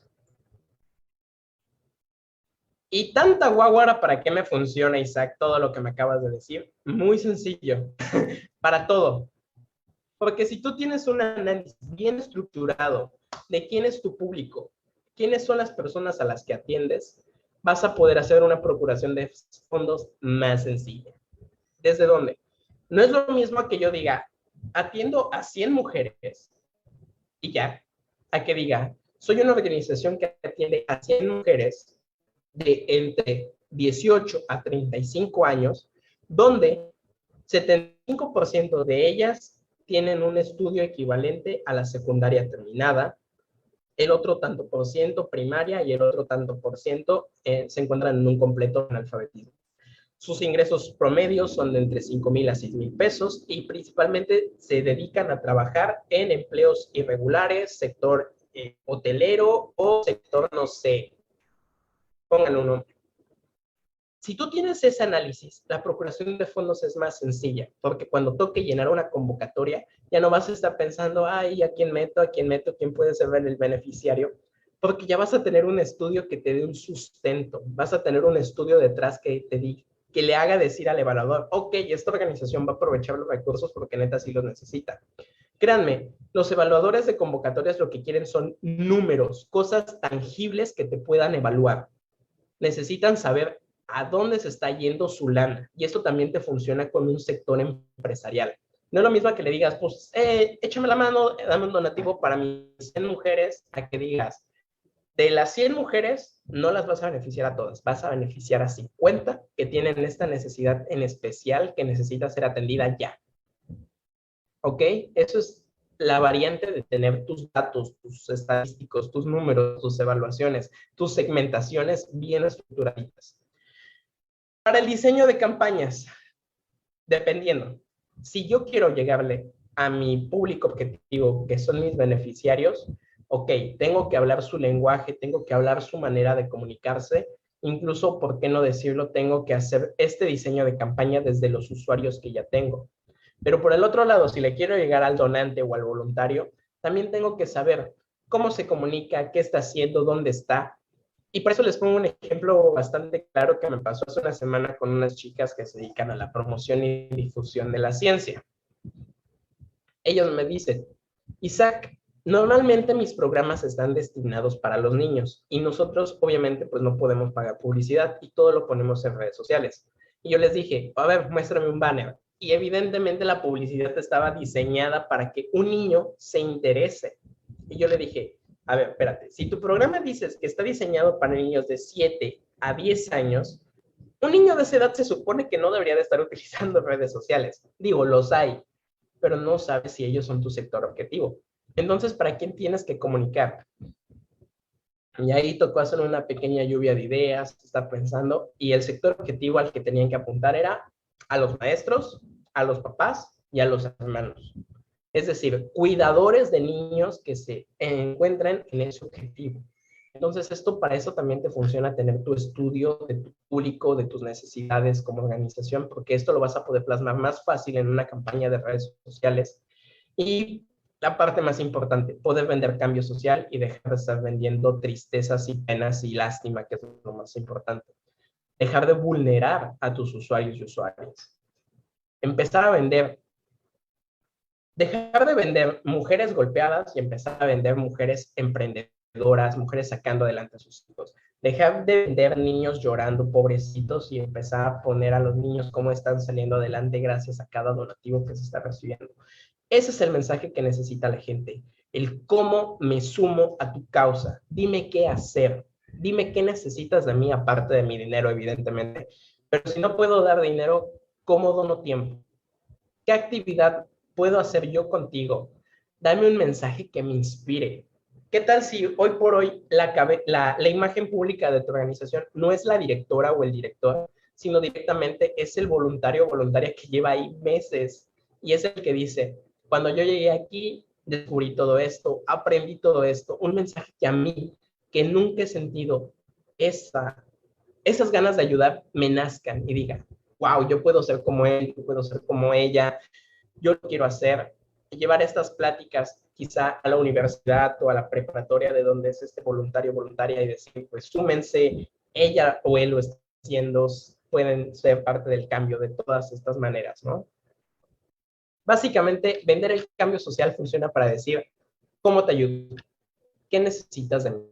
Y tanta guaguara, ¿para qué me funciona, Isaac, todo lo que me acabas de decir? Muy sencillo, para todo. Porque si tú tienes un análisis bien estructurado de quién es tu público, quiénes son las personas a las que atiendes, vas a poder hacer una procuración de fondos más sencilla. ¿Desde dónde? No es lo mismo que yo diga, atiendo a 100 mujeres y ya, a que diga, soy una organización que atiende a 100 mujeres de entre 18 a 35 años, donde 75% de ellas tienen un estudio equivalente a la secundaria terminada, el otro tanto por ciento primaria y el otro tanto por ciento se encuentran en un completo analfabetismo. Sus ingresos promedios son de entre 5,000 a 6,000 pesos y principalmente se dedican a trabajar en empleos irregulares, sector hotelero o sector, no sé, pongan un nombre. Si tú tienes ese análisis, la procuración de fondos es más sencilla, porque cuando toque llenar una convocatoria, ya no vas a estar pensando, ay, ¿a quién meto? ¿Quién puede ser el beneficiario? Porque ya vas a tener un estudio que te dé un sustento, vas a tener un estudio detrás que te diga, que le haga decir al evaluador, ok, esta organización va a aprovechar los recursos porque neta sí los necesita. Créanme, los evaluadores de convocatorias lo que quieren son números, cosas tangibles que te puedan evaluar. Necesitan saber a dónde se está yendo su lana. Y esto también te funciona con un sector empresarial. No es lo mismo que le digas, pues, échame la mano, dame un donativo para mis 100 mujeres, a que digas, de las 100 mujeres, no las vas a beneficiar a todas, vas a beneficiar a 50 que tienen esta necesidad en especial que necesita ser atendida ya. ¿Ok? Eso es la variante de tener tus datos, tus estadísticos, tus números, tus evaluaciones, tus segmentaciones bien estructuraditas. Para el diseño de campañas, dependiendo, si yo quiero llegarle a mi público objetivo, que son mis beneficiarios, ok, tengo que hablar su lenguaje, tengo que hablar su manera de comunicarse, incluso, ¿por qué no decirlo? Tengo que hacer este diseño de campaña desde los usuarios que ya tengo. Pero por el otro lado, si le quiero llegar al donante o al voluntario, también tengo que saber cómo se comunica, qué está haciendo, dónde está. Y por eso les pongo un ejemplo bastante claro que me pasó hace una semana con unas chicas que se dedican a la promoción y difusión de la ciencia. Ellos me dicen, Isaac, normalmente mis programas están destinados para los niños y nosotros obviamente pues no podemos pagar publicidad y todo lo ponemos en redes sociales. Y yo les dije, a ver, muéstrame un banner. Y evidentemente la publicidad estaba diseñada para que un niño se interese. Y yo le dije, a ver, espérate, si tu programa dices que está diseñado para niños de 7 a 10 años, un niño de esa edad se supone que no debería de estar utilizando redes sociales. Digo, los hay, pero no sabes si ellos son tu sector objetivo. Entonces, ¿para quién tienes que comunicar? Y ahí tocó hacer una pequeña lluvia de ideas, estar pensando, y el sector objetivo al que tenían que apuntar era a los maestros, a los papás y a los hermanos. Es decir, cuidadores de niños que se encuentran en ese objetivo. Entonces, esto para eso también te funciona tener tu estudio de tu público, de tus necesidades como organización, porque esto lo vas a poder plasmar más fácil en una campaña de redes sociales. Y la parte más importante, poder vender cambio social y dejar de estar vendiendo tristezas y penas y lástima, que es lo más importante. Dejar de vulnerar a tus usuarios y usuarias. Empezar a vender, dejar de vender mujeres golpeadas y empezar a vender mujeres emprendedoras, mujeres sacando adelante a sus hijos. Dejar de vender niños llorando, pobrecitos, y empezar a poner a los niños cómo están saliendo adelante gracias a cada donativo que se está recibiendo. Ese es el mensaje que necesita la gente. El cómo me sumo a tu causa. Dime qué hacer. Dime qué necesitas de mí, aparte de mi dinero, evidentemente. Pero si no puedo dar dinero, ¿cómo dono tiempo? ¿Qué actividad puedo hacer yo contigo? Dame un mensaje que me inspire. ¿Qué tal si hoy por hoy la imagen pública de tu organización no es la directora o el director, sino directamente es el voluntario o voluntaria que lleva ahí meses y es el que dice, cuando yo llegué aquí, descubrí todo esto, aprendí todo esto, un mensaje que a mí, que nunca he sentido esas ganas de ayudar, me nazcan y diga, wow, yo puedo ser como él, yo puedo ser como ella, yo lo quiero hacer, llevar estas pláticas quizá a la universidad o a la preparatoria de donde es este voluntario o voluntaria y decir, pues súmense, ella o él lo está haciendo, pueden ser parte del cambio de todas estas maneras, ¿no? Básicamente, vender el cambio social funciona para decir, ¿cómo te ayudo? ¿Qué necesitas de mí?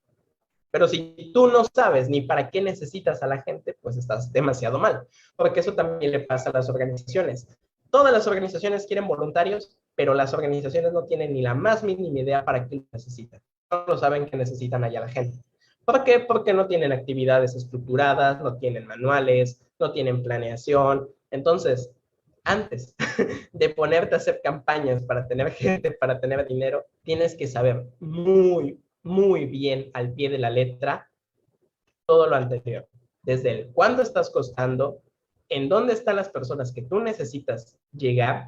Pero si tú no sabes ni para qué necesitas a la gente, pues estás demasiado mal, porque eso también le pasa a las organizaciones. Todas las organizaciones quieren voluntarios, pero las organizaciones no tienen ni la más mínima idea para qué lo necesitan. No saben que necesitan allá la gente. ¿Por qué? Porque no tienen actividades estructuradas, no tienen manuales, no tienen planeación. Entonces, antes de ponerte a hacer campañas para tener gente, para tener dinero, tienes que saber muy muy bien al pie de la letra todo lo anterior. Desde el cuánto estás costando, en dónde están las personas que tú necesitas llegar,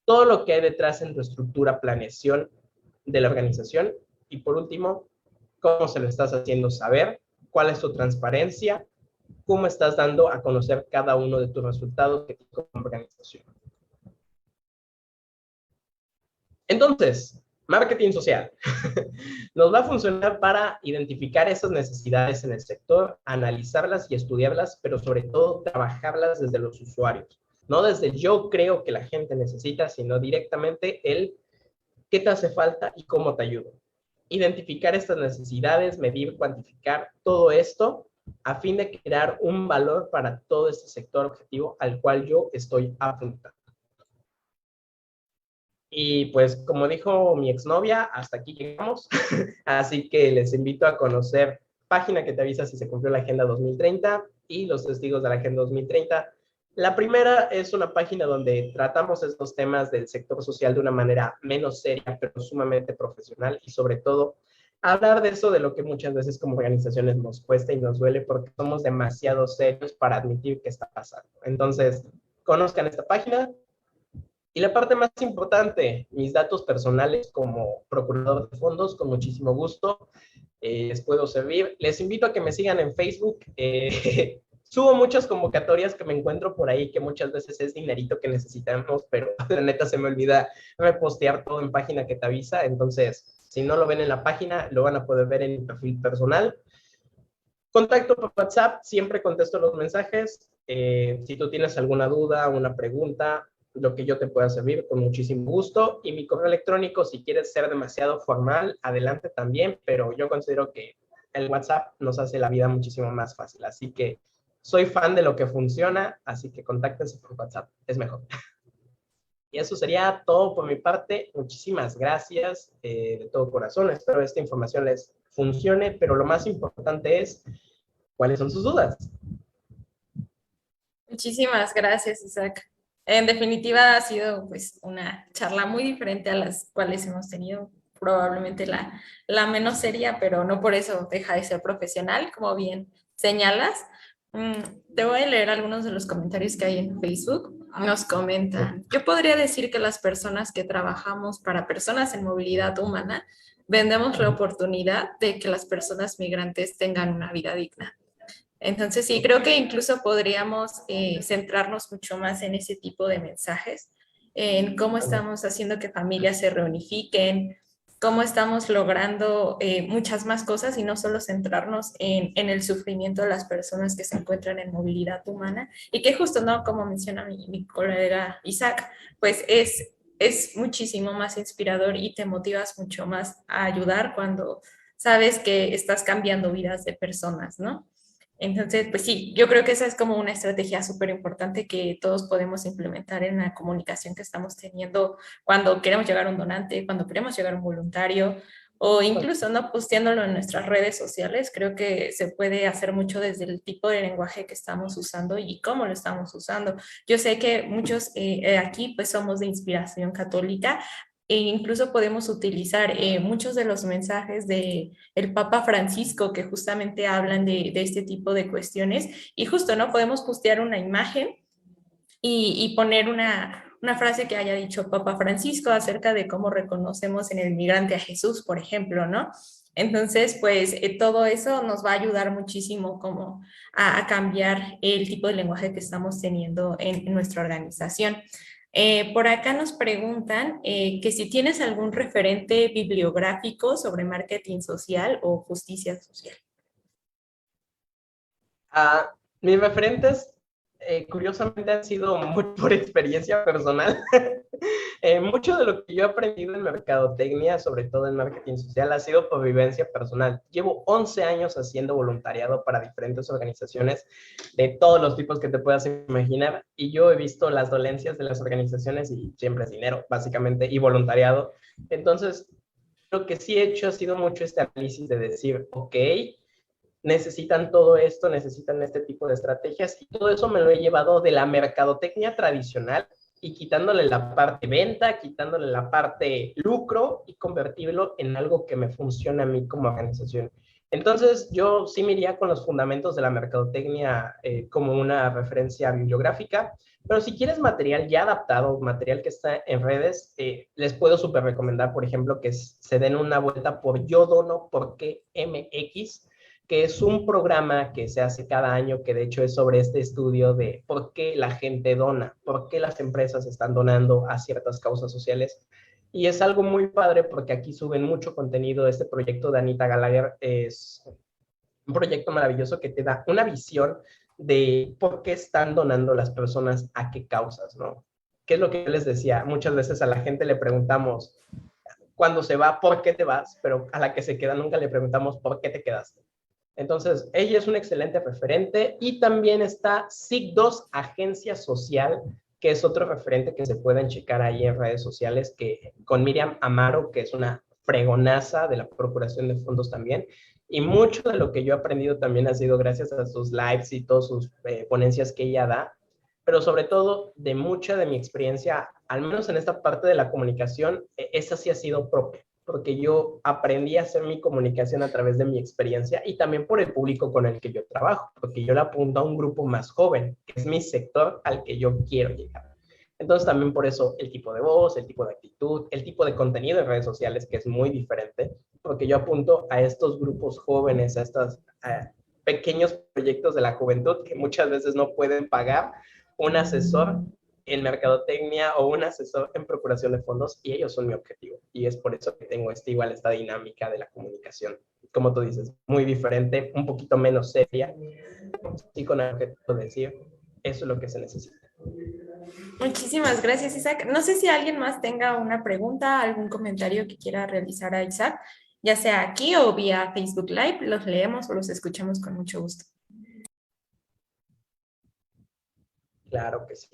todo lo que hay detrás en tu estructura, planeación de la organización y por último, cómo se lo estás haciendo saber, cuál es tu transparencia, cómo estás dando a conocer cada uno de tus resultados que tienes como organización. Entonces, marketing social nos va a funcionar para identificar esas necesidades en el sector, analizarlas y estudiarlas, pero sobre todo trabajarlas desde los usuarios. No desde el yo creo que la gente necesita, sino directamente el qué te hace falta y cómo te ayudo. Identificar estas necesidades, medir, cuantificar todo esto a fin de crear un valor para todo este sector objetivo al cual yo estoy apuntando. Y pues como dijo mi exnovia, hasta aquí llegamos. Así que les invito a conocer página que te avisa si se cumplió la Agenda 2030 y los testigos de la Agenda 2030. La primera es una página donde tratamos estos temas del sector social de una manera menos seria, pero sumamente profesional y sobre todo hablar de eso de lo que muchas veces como organizaciones nos cuesta y nos duele porque somos demasiado serios para admitir que está pasando. Entonces, conozcan esta página. Y la parte más importante, mis datos personales como procurador de fondos, con muchísimo gusto les puedo servir. Les invito a que me sigan en Facebook. Subo muchas convocatorias que me encuentro por ahí, que muchas veces es dinerito que necesitamos, pero la neta se me olvida repostear todo en página que te avisa. Entonces, si no lo ven en la página, lo van a poder ver en mi perfil personal. Contacto por WhatsApp, siempre contesto los mensajes. Si tú tienes alguna duda, una pregunta, lo que yo te pueda servir, con muchísimo gusto. Y mi correo electrónico, si quieres ser demasiado formal, adelante también, pero yo considero que el WhatsApp nos hace la vida muchísimo más fácil. Así que soy fan de lo que funciona, así que contáctense por WhatsApp, es mejor. Y eso sería todo por mi parte. Muchísimas gracias de todo corazón. Espero esta información les funcione, pero lo más importante es cuáles son sus dudas. Muchísimas gracias, Isaac. En definitiva, ha sido pues una charla muy diferente a las cuales hemos tenido, probablemente la menos seria, pero no por eso deja de ser profesional, como bien señalas. Te voy a leer algunos de los comentarios que hay en Facebook. Nos comentan, yo podría decir que las personas que trabajamos para personas en movilidad humana vendemos la oportunidad de que las personas migrantes tengan una vida digna. Entonces, sí, creo que incluso podríamos centrarnos mucho más en ese tipo de mensajes, en cómo estamos haciendo que familias se reunifiquen, cómo estamos logrando muchas más cosas y no solo centrarnos en el sufrimiento de las personas que se encuentran en movilidad humana y que justo, ¿no? Como menciona mi colega Isaac, pues es muchísimo más inspirador y te motivas mucho más a ayudar cuando sabes que estás cambiando vidas de personas, ¿no? Entonces, pues sí, yo creo que esa es como una estrategia súper importante que todos podemos implementar en la comunicación que estamos teniendo cuando queremos llegar a un donante, cuando queremos llegar a un voluntario o incluso no posteándolo en nuestras redes sociales. Creo que se puede hacer mucho desde el tipo de lenguaje que estamos usando y cómo lo estamos usando. Yo sé que muchos aquí pues somos de inspiración católica, e incluso podemos utilizar muchos de los mensajes de el Papa Francisco que justamente hablan de este tipo de cuestiones y justo, ¿no? Podemos postear una imagen y poner una frase que haya dicho Papa Francisco acerca de cómo reconocemos en el migrante a Jesús, por ejemplo, ¿no? Entonces, pues todo eso nos va a ayudar muchísimo como a cambiar el tipo de lenguaje que estamos teniendo en nuestra organización. Por acá nos preguntan que si tienes algún referente bibliográfico sobre marketing social o justicia social. Mis referentes, curiosamente, han sido muy por experiencia personal. Mucho de lo que yo he aprendido en mercadotecnia, sobre todo en marketing social, ha sido por vivencia personal. Llevo 11 años haciendo voluntariado para diferentes organizaciones de todos los tipos que te puedas imaginar y yo he visto las dolencias de las organizaciones y siempre es dinero, básicamente, y voluntariado. Entonces, lo que sí he hecho ha sido mucho este análisis de decir, ok, necesitan todo esto, necesitan este tipo de estrategias y todo eso me lo he llevado de la mercadotecnia tradicional y quitándole la parte venta, quitándole la parte lucro y convertirlo en algo que me funcione a mí como organización. Entonces, yo sí me iría con los fundamentos de la mercadotecnia como una referencia bibliográfica, pero si quieres material ya adaptado, material que está en redes, les puedo súper recomendar, por ejemplo, que se den una vuelta por Yo Dono Por Qué MX, que es un programa que se hace cada año, que de hecho es sobre este estudio de por qué la gente dona, por qué las empresas están donando a ciertas causas sociales. Y es algo muy padre porque aquí suben mucho contenido. Este proyecto de Anita Gallagher es un proyecto maravilloso que te da una visión de por qué están donando las personas a qué causas, ¿no? ¿Qué es lo que yo les decía? Muchas veces a la gente le preguntamos, cuando se va, ¿por qué te vas? Pero a la que se queda nunca le preguntamos, ¿por qué te quedaste? Entonces, ella es un excelente referente y también está SIG2 Agencia Social, que es otro referente que se pueden checar ahí en redes sociales, que con Miriam Amaro, que es una fregonaza de la Procuración de Fondos también. Y mucho de lo que yo he aprendido también ha sido gracias a sus lives y todas sus ponencias que ella da, pero sobre todo de mucha de mi experiencia, al menos en esta parte de la comunicación, esa sí ha sido propia porque yo aprendí a hacer mi comunicación a través de mi experiencia y también por el público con el que yo trabajo, porque yo le apunto a un grupo más joven, que es mi sector al que yo quiero llegar. Entonces también por eso el tipo de voz, el tipo de actitud, el tipo de contenido en redes sociales, que es muy diferente, porque yo apunto a estos grupos jóvenes, a estos pequeños proyectos de la juventud que muchas veces no pueden pagar un asesor en mercadotecnia o un asesor en procuración de fondos y ellos son mi objetivo. Y es por eso que tengo esta dinámica de la comunicación. Como tú dices, muy diferente, un poquito menos seria, sí con el objetivo de decir, eso es lo que se necesita. Muchísimas gracias, Isaac. No sé si alguien más tenga una pregunta, algún comentario que quiera realizar a Isaac, ya sea aquí o vía Facebook Live, los leemos o los escuchamos con mucho gusto. Claro que sí.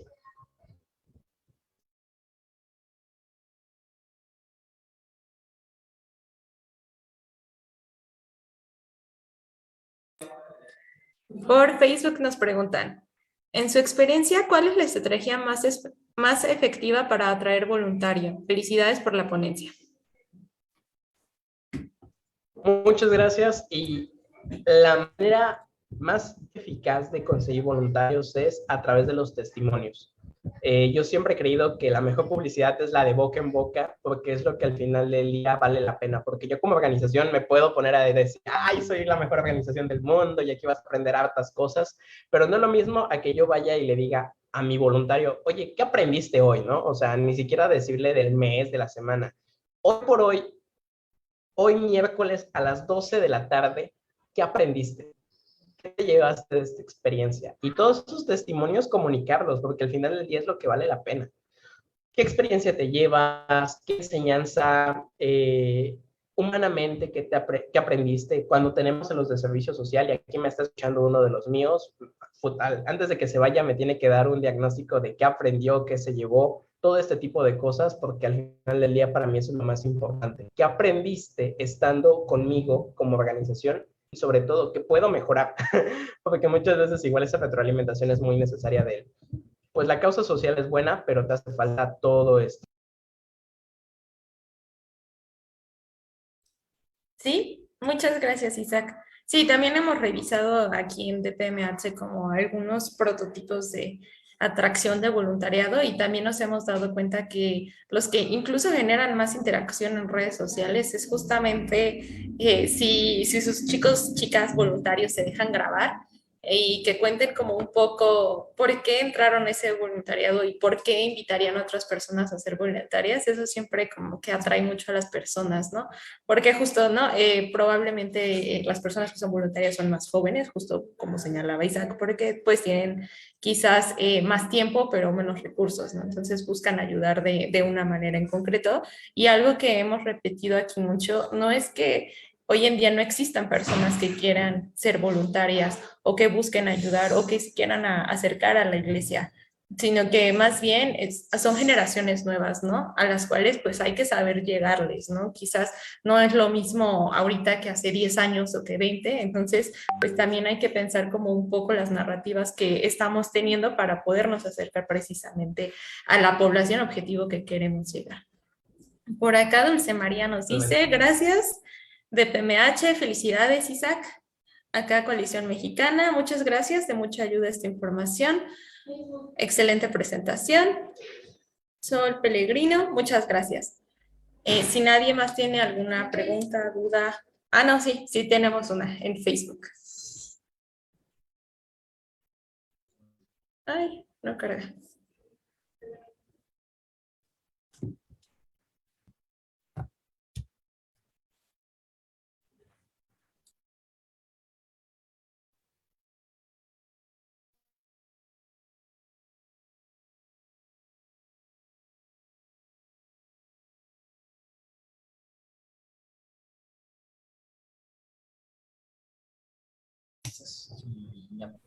Por Facebook nos preguntan, en su experiencia, ¿cuál es la estrategia más efectiva para atraer voluntario? Felicidades por la ponencia. Muchas gracias. Y la manera más eficaz de conseguir voluntarios es a través de los testimonios. Yo siempre he creído que la mejor publicidad es la de boca en boca, porque es lo que al final del día vale la pena, porque yo como organización me puedo poner a decir, ay, soy la mejor organización del mundo y aquí vas a aprender hartas cosas, pero no es lo mismo a que yo vaya y le diga a mi voluntario, oye, ¿qué aprendiste hoy? ¿No? O sea, ni siquiera decirle del mes, de la semana. Hoy por hoy miércoles a las 12 de la tarde, ¿qué aprendiste? ¿Qué te llevaste de esta experiencia? Y todos esos testimonios comunicarlos, porque al final del día es lo que vale la pena. ¿Qué experiencia te llevas? ¿Qué enseñanza humanamente que aprendiste? Cuando tenemos a los de servicio social, y aquí me está escuchando uno de los míos, antes de que se vaya me tiene que dar un diagnóstico de qué aprendió, qué se llevó, todo este tipo de cosas, porque al final del día para mí eso es lo más importante. ¿Qué aprendiste estando conmigo como organización? Y sobre todo, ¿qué puedo mejorar? Porque muchas veces igual esa retroalimentación es muy necesaria de él. Pues la causa social es buena, pero te hace falta todo esto. Sí, muchas gracias, Isaac. Sí, también hemos revisado aquí en DPMH como algunos prototipos de atracción de voluntariado y también nos hemos dado cuenta que los que incluso generan más interacción en redes sociales es justamente si sus chicos, chicas voluntarios se dejan grabar y que cuenten como un poco por qué entraron a ese voluntariado y por qué invitarían a otras personas a ser voluntarias. Eso siempre como que atrae mucho a las personas, ¿no? Porque justo, ¿no? Probablemente las personas que son voluntarias son más jóvenes, justo como señalaba Isaac, porque pues tienen quizás más tiempo, pero menos recursos, ¿no? Entonces buscan ayudar de una manera en concreto. Y algo que hemos repetido aquí mucho, no es que hoy en día no existan personas que quieran ser voluntarias o que busquen ayudar o que se quieran acercar a la iglesia. sino que más bien son generaciones nuevas, ¿no? A las cuales pues hay que saber llegarles, ¿no? Quizás no es lo mismo ahorita que hace 10 años o que 20, entonces pues también hay que pensar como un poco las narrativas que estamos teniendo para podernos acercar precisamente a la población objetivo que queremos llegar. Por acá Dulce María nos dice, gracias de PMH, felicidades Isaac. Acá Coalición Mexicana, muchas gracias, de mucha ayuda esta información. Excelente presentación. Sol Pellegrino, muchas gracias. Si nadie más tiene alguna pregunta, duda. Ah, no, sí tenemos una en Facebook. Ay, no carga.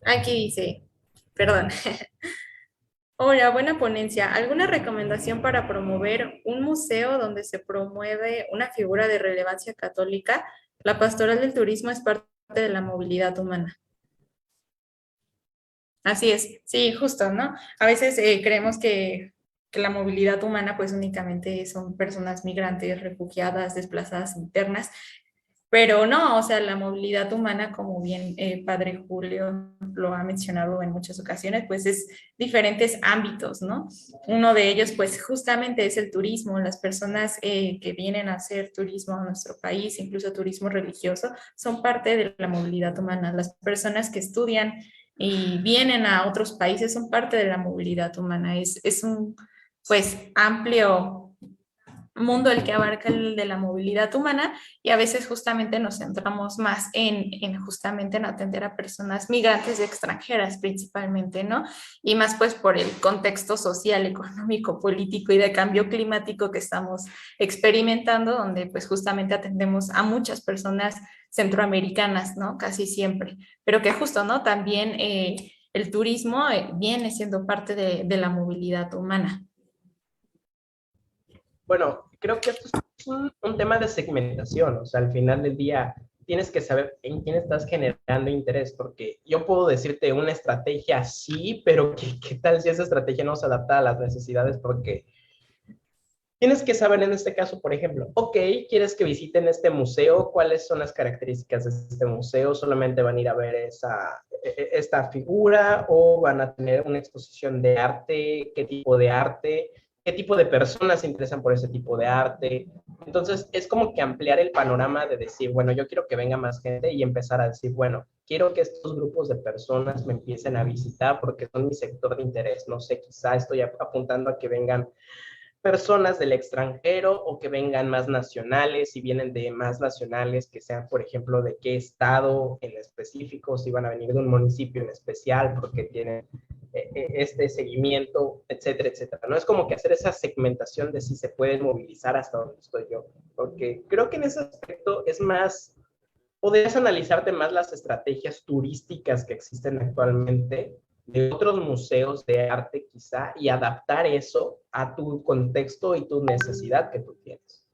Aquí dice, perdón. Hola, buena ponencia. ¿Alguna recomendación para promover un museo donde se promueve una figura de relevancia católica? La pastoral del turismo es parte de la movilidad humana. Así es, sí, justo, ¿no? A veces creemos que la movilidad humana pues únicamente son personas migrantes, refugiadas, desplazadas internas, pero no, o sea, la movilidad humana, como bien Padre Julio lo ha mencionado en muchas ocasiones, pues es diferentes ámbitos, ¿no? Uno de ellos, pues justamente es el turismo. Las personas que vienen a hacer turismo a nuestro país, incluso turismo religioso, son parte de la movilidad humana. Las personas que estudian y vienen a otros países son parte de la movilidad humana. Es un, pues, amplio mundo el que abarca el de la movilidad humana y a veces justamente nos centramos más justamente en atender a personas migrantes extranjeras principalmente, ¿no? Y más pues por el contexto social, económico, político y de cambio climático que estamos experimentando, donde pues justamente atendemos a muchas personas centroamericanas, ¿no? Casi siempre, pero que justo, ¿no? También el turismo viene siendo parte de la movilidad humana. Bueno, creo que esto es un tema de segmentación, o sea, al final del día tienes que saber en quién estás generando interés, porque yo puedo decirte una estrategia sí, pero ¿qué tal si esa estrategia no se adapta a las necesidades? Porque tienes que saber en este caso, por ejemplo, ok, quieres que visiten este museo, ¿cuáles son las características de este museo? ¿Solamente van a ir a ver esta figura o van a tener una exposición de arte? ¿Qué tipo de arte? ¿Qué tipo de personas se interesan por ese tipo de arte? Entonces, es como que ampliar el panorama de decir, bueno, yo quiero que venga más gente y empezar a decir, bueno, quiero que estos grupos de personas me empiecen a visitar porque son mi sector de interés. No sé, quizá estoy apuntando a que vengan personas del extranjero o que vengan más nacionales, si vienen de más nacionales, que sean, por ejemplo, de qué estado en específico, si van a venir de un municipio en especial porque tienen este seguimiento, etcétera, etcétera. No es como que hacer esa segmentación de si se pueden movilizar hasta donde estoy yo, porque creo que en ese aspecto es más, podrías analizarte más las estrategias turísticas que existen actualmente de otros museos de arte quizá y adaptar eso a tu contexto y tu necesidad que tú tienes.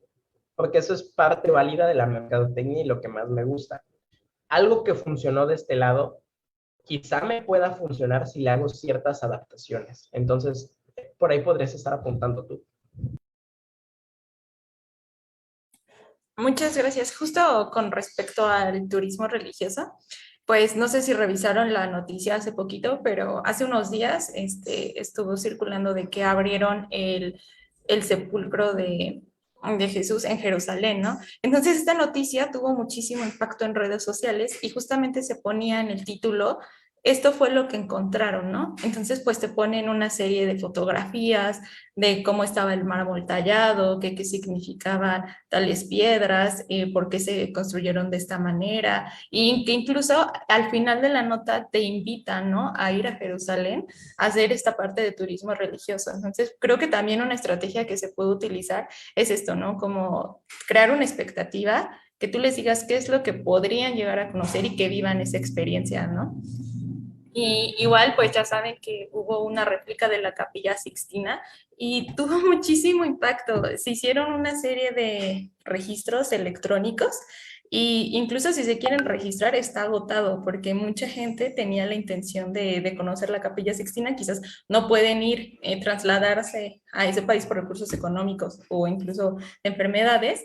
Porque eso es parte válida de la mercadotecnia y lo que más me gusta. Algo que funcionó de este lado, quizá me pueda funcionar si le hago ciertas adaptaciones. Entonces, por ahí podrías estar apuntando tú. Muchas gracias. Justo con respecto al turismo religioso, pues no sé si revisaron la noticia hace poquito, pero hace unos días estuvo circulando de que abrieron el sepulcro de Jesús en Jerusalén, ¿no? Entonces esta noticia tuvo muchísimo impacto en redes sociales y justamente se ponía en el título, esto fue lo que encontraron, ¿no? Entonces pues te ponen una serie de fotografías de cómo estaba el mármol tallado, qué significaban tales piedras, por qué se construyeron de esta manera, y que incluso al final de la nota te invitan, ¿no? A ir a Jerusalén a hacer esta parte de turismo religioso. Entonces, creo que también una estrategia que se puede utilizar es esto, ¿no? Como crear una expectativa, que tú les digas qué es lo que podrían llegar a conocer y que vivan esa experiencia, ¿no? Y igual, pues ya saben que hubo una réplica de la Capilla Sixtina y tuvo muchísimo impacto. Se hicieron una serie de registros electrónicos y incluso si se quieren registrar está agotado porque mucha gente tenía la intención de conocer la Capilla Sixtina, quizás no pueden ir, trasladarse a ese país por recursos económicos o incluso enfermedades.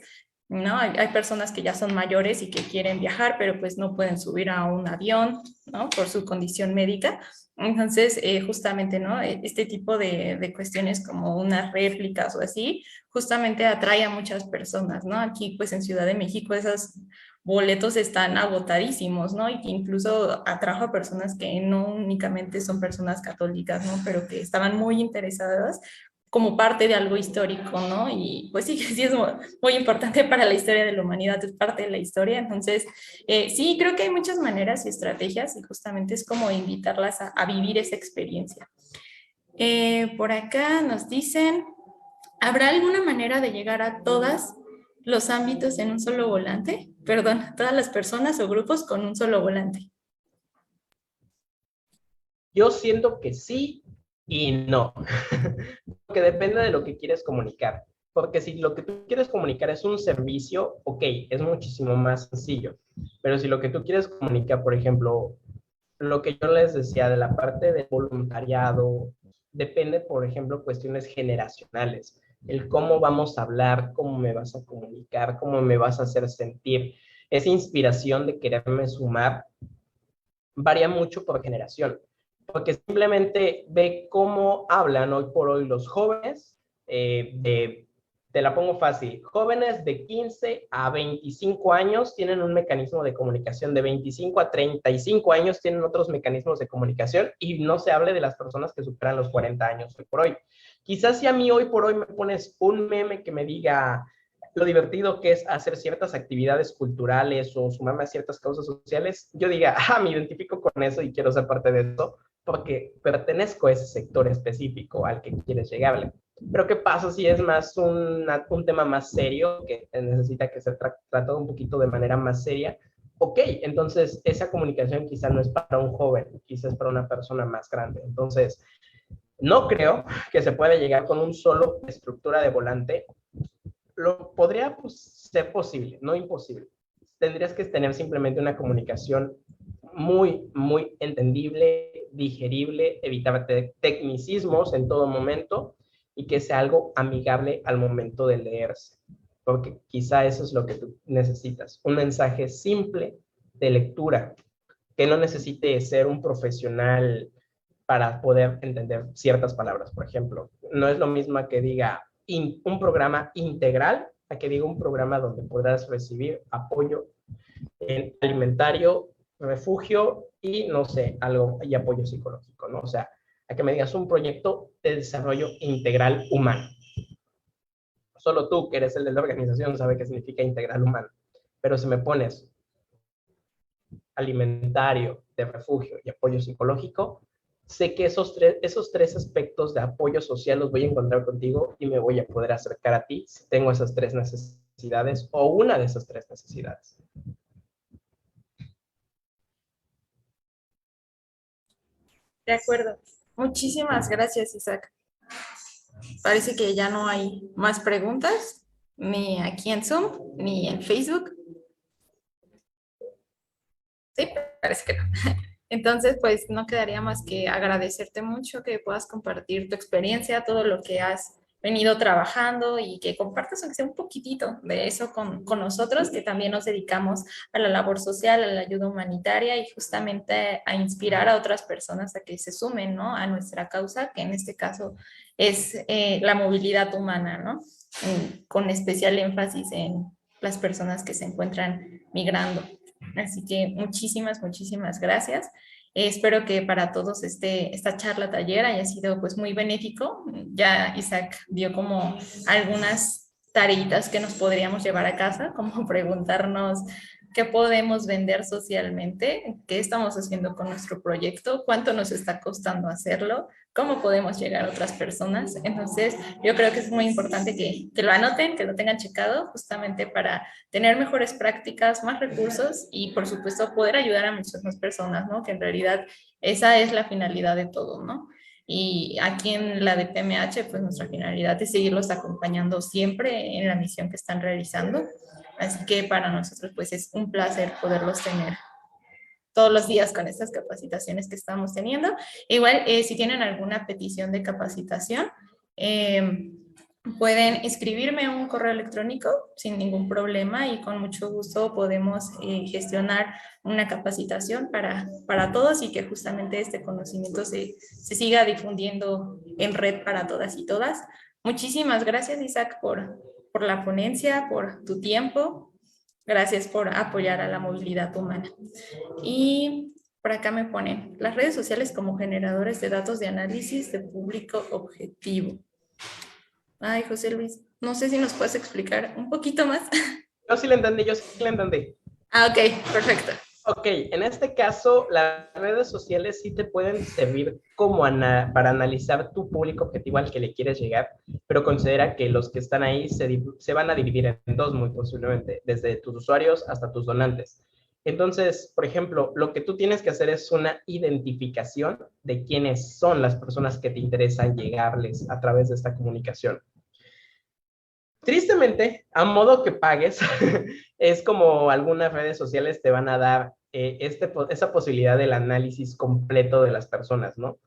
¿No? Hay personas que ya son mayores y que quieren viajar, pero pues no pueden subir a un avión, ¿no? Por su condición médica. Entonces, justamente, ¿no? Este tipo de cuestiones como unas réplicas o así, justamente atrae a muchas personas, ¿no? Aquí, pues en Ciudad de México, esos boletos están agotadísimos, ¿no? Y que incluso atrajo a personas que no únicamente son personas católicas, ¿no? Pero que estaban muy interesadas como parte de algo histórico, ¿no? Y pues sí, sí es muy importante para la historia de la humanidad, es parte de la historia. Entonces, sí, creo que hay muchas maneras y estrategias y justamente es como invitarlas a vivir esa experiencia. Por acá nos dicen, ¿habrá alguna manera de llegar a todos los ámbitos en un solo volante? Perdón, todas las personas o grupos con un solo volante. Yo siento que sí y no, porque depende de lo que quieres comunicar. Porque si lo que tú quieres comunicar es un servicio, ok, es muchísimo más sencillo. Pero si lo que tú quieres comunicar, por ejemplo, lo que yo les decía de la parte del voluntariado, depende, por ejemplo, cuestiones generacionales. El cómo vamos a hablar, cómo me vas a comunicar, cómo me vas a hacer sentir. Esa inspiración de quererme sumar varía mucho por generación, porque simplemente ve cómo hablan hoy por hoy los jóvenes, te la pongo fácil, jóvenes de 15 a 25 años tienen un mecanismo de comunicación, de 25 a 35 años tienen otros mecanismos de comunicación y no se hable de las personas que superan los 40 años hoy por hoy. Quizás si a mí hoy por hoy me pones un meme que me diga lo divertido que es hacer ciertas actividades culturales o sumarme a ciertas causas sociales, yo diga, me identifico con eso y quiero ser parte de eso porque pertenezco a ese sector específico al que quieres llegarle. Pero ¿qué pasa si es más un tema más serio que necesita que ser tratado un poquito de manera más seria? Ok, entonces esa comunicación quizá no es para un joven, quizá es para una persona más grande. Entonces, no creo que se pueda llegar con un solo estructura de volante. Lo podría pues, ser posible, no imposible. Tendrías que tener simplemente una comunicación muy, muy entendible, digerible, evitar tecnicismos en todo momento y que sea algo amigable al momento de leerse. Porque quizá eso es lo que tú necesitas. Un mensaje simple de lectura, que no necesite ser un profesional para poder entender ciertas palabras. Por ejemplo, no es lo mismo que diga un programa integral a que diga un programa donde podrás recibir apoyo alimentario, refugio y no sé, algo y apoyo psicológico, ¿no? O sea, a que me digas un proyecto de desarrollo integral humano. Solo tú, que eres el de la organización, sabe qué significa integral humano. Pero si me pones alimentario, de refugio y apoyo psicológico, sé que esos tres aspectos de apoyo social los voy a encontrar contigo y me voy a poder acercar a ti si tengo esas tres necesidades o una de esas tres necesidades. De acuerdo. Muchísimas gracias, Isaac. Parece que ya no hay más preguntas, ni aquí en Zoom, ni en Facebook. Sí, parece que no. Entonces, pues no quedaría más que agradecerte mucho que puedas compartir tu experiencia, todo lo que has venido trabajando y que compartas aunque sea un poquitito de eso con nosotros, que también nos dedicamos a la labor social, a la ayuda humanitaria y justamente a inspirar a otras personas a que se sumen, ¿no? A nuestra causa, que en este caso es la movilidad humana, ¿no? Con especial énfasis en las personas que se encuentran migrando. Así que muchísimas, muchísimas gracias. Espero que para todos esta charla taller haya sido pues muy benéfico. Ya Isaac dio como algunas tareitas que nos podríamos llevar a casa, como preguntarnos qué podemos vender socialmente, qué estamos haciendo con nuestro proyecto, cuánto nos está costando hacerlo, cómo podemos llegar a otras personas. Entonces, yo creo que es muy importante que lo anoten, que lo tengan checado, justamente para tener mejores prácticas, más recursos y, por supuesto, poder ayudar a muchas más personas, ¿no? Que en realidad esa es la finalidad de todo, ¿no? Y aquí en la de PMH, pues nuestra finalidad es seguirlos acompañando siempre en la misión que están realizando. Así que para nosotros, pues es un placer poderlos tener todos los días con estas capacitaciones que estamos teniendo. Igual, si tienen alguna petición de capacitación, pueden escribirme un correo electrónico sin ningún problema y con mucho gusto podemos gestionar una capacitación para todos y que justamente este conocimiento se siga difundiendo en red para todas y todas. Muchísimas gracias, Isaac, por la ponencia, por tu tiempo. Gracias por apoyar a la movilidad humana. Y por acá me ponen las redes sociales como generadores de datos de análisis de público objetivo. Ay, José Luis, no sé si nos puedes explicar un poquito más. Yo sí le entendí, yo sí le entendí. Ah, ok, perfecto. Ok, en este caso, las redes sociales sí te pueden servir como para analizar tu público objetivo al que le quieres llegar, pero considera que los que están ahí se van a dividir en dos muy posiblemente, desde tus usuarios hasta tus donantes. Entonces, por ejemplo, lo que tú tienes que hacer es una identificación de quiénes son las personas que te interesan llegarles a través de esta comunicación. Tristemente, a modo que pagues, es como algunas redes sociales te van a dar esa posibilidad del análisis completo de las personas, ¿no?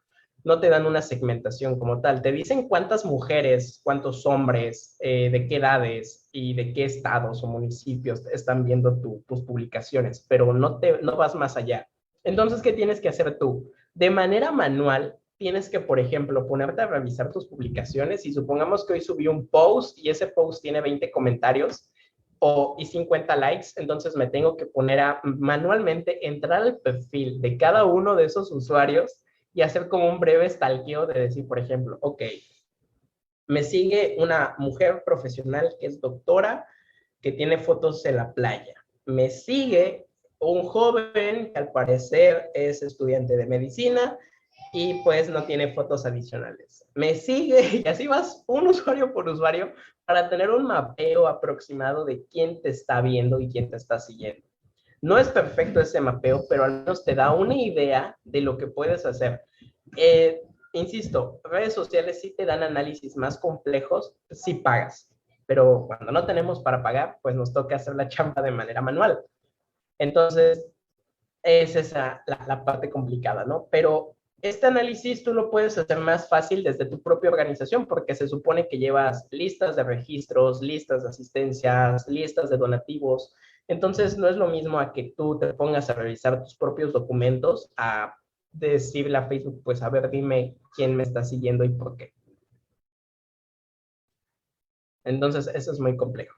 No te dan una segmentación como tal. Te dicen cuántas mujeres, cuántos hombres, de qué edades y de qué estados o municipios están viendo tus publicaciones, pero no vas más allá. Entonces, ¿qué tienes que hacer tú? De manera manual, tienes que, por ejemplo, ponerte a revisar tus publicaciones y supongamos que hoy subí un post y ese post tiene 20 comentarios y 50 likes, entonces me tengo que poner a manualmente entrar al perfil de cada uno de esos usuarios y hacer como un breve stalkeo de decir, por ejemplo, ok, me sigue una mujer profesional que es doctora, que tiene fotos en la playa. Me sigue un joven que al parecer es estudiante de medicina y pues no tiene fotos adicionales. Me sigue y así vas un usuario por usuario para tener un mapeo aproximado de quién te está viendo y quién te está siguiendo. No es perfecto ese mapeo, pero al menos te da una idea de lo que puedes hacer. Insisto, redes sociales sí te dan análisis más complejos si pagas, pero cuando no tenemos para pagar, pues nos toca hacer la chamba de manera manual. Entonces, es esa la parte complicada, ¿no? Pero este análisis tú lo puedes hacer más fácil desde tu propia organización porque se supone que llevas listas de registros, listas de asistencias, listas de donativos. Entonces, no es lo mismo a que tú te pongas a revisar tus propios documentos, a decirle a Facebook, pues a ver, dime quién me está siguiendo y por qué. Entonces, eso es muy complejo.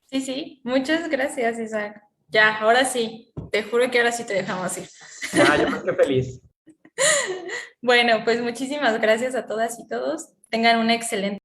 Sí, sí, muchas gracias, Isaac. Ya, ahora sí, te juro que ahora sí te dejamos ir. Ah, yo más que feliz. Bueno, pues muchísimas gracias a todas y todos. Tengan una excelente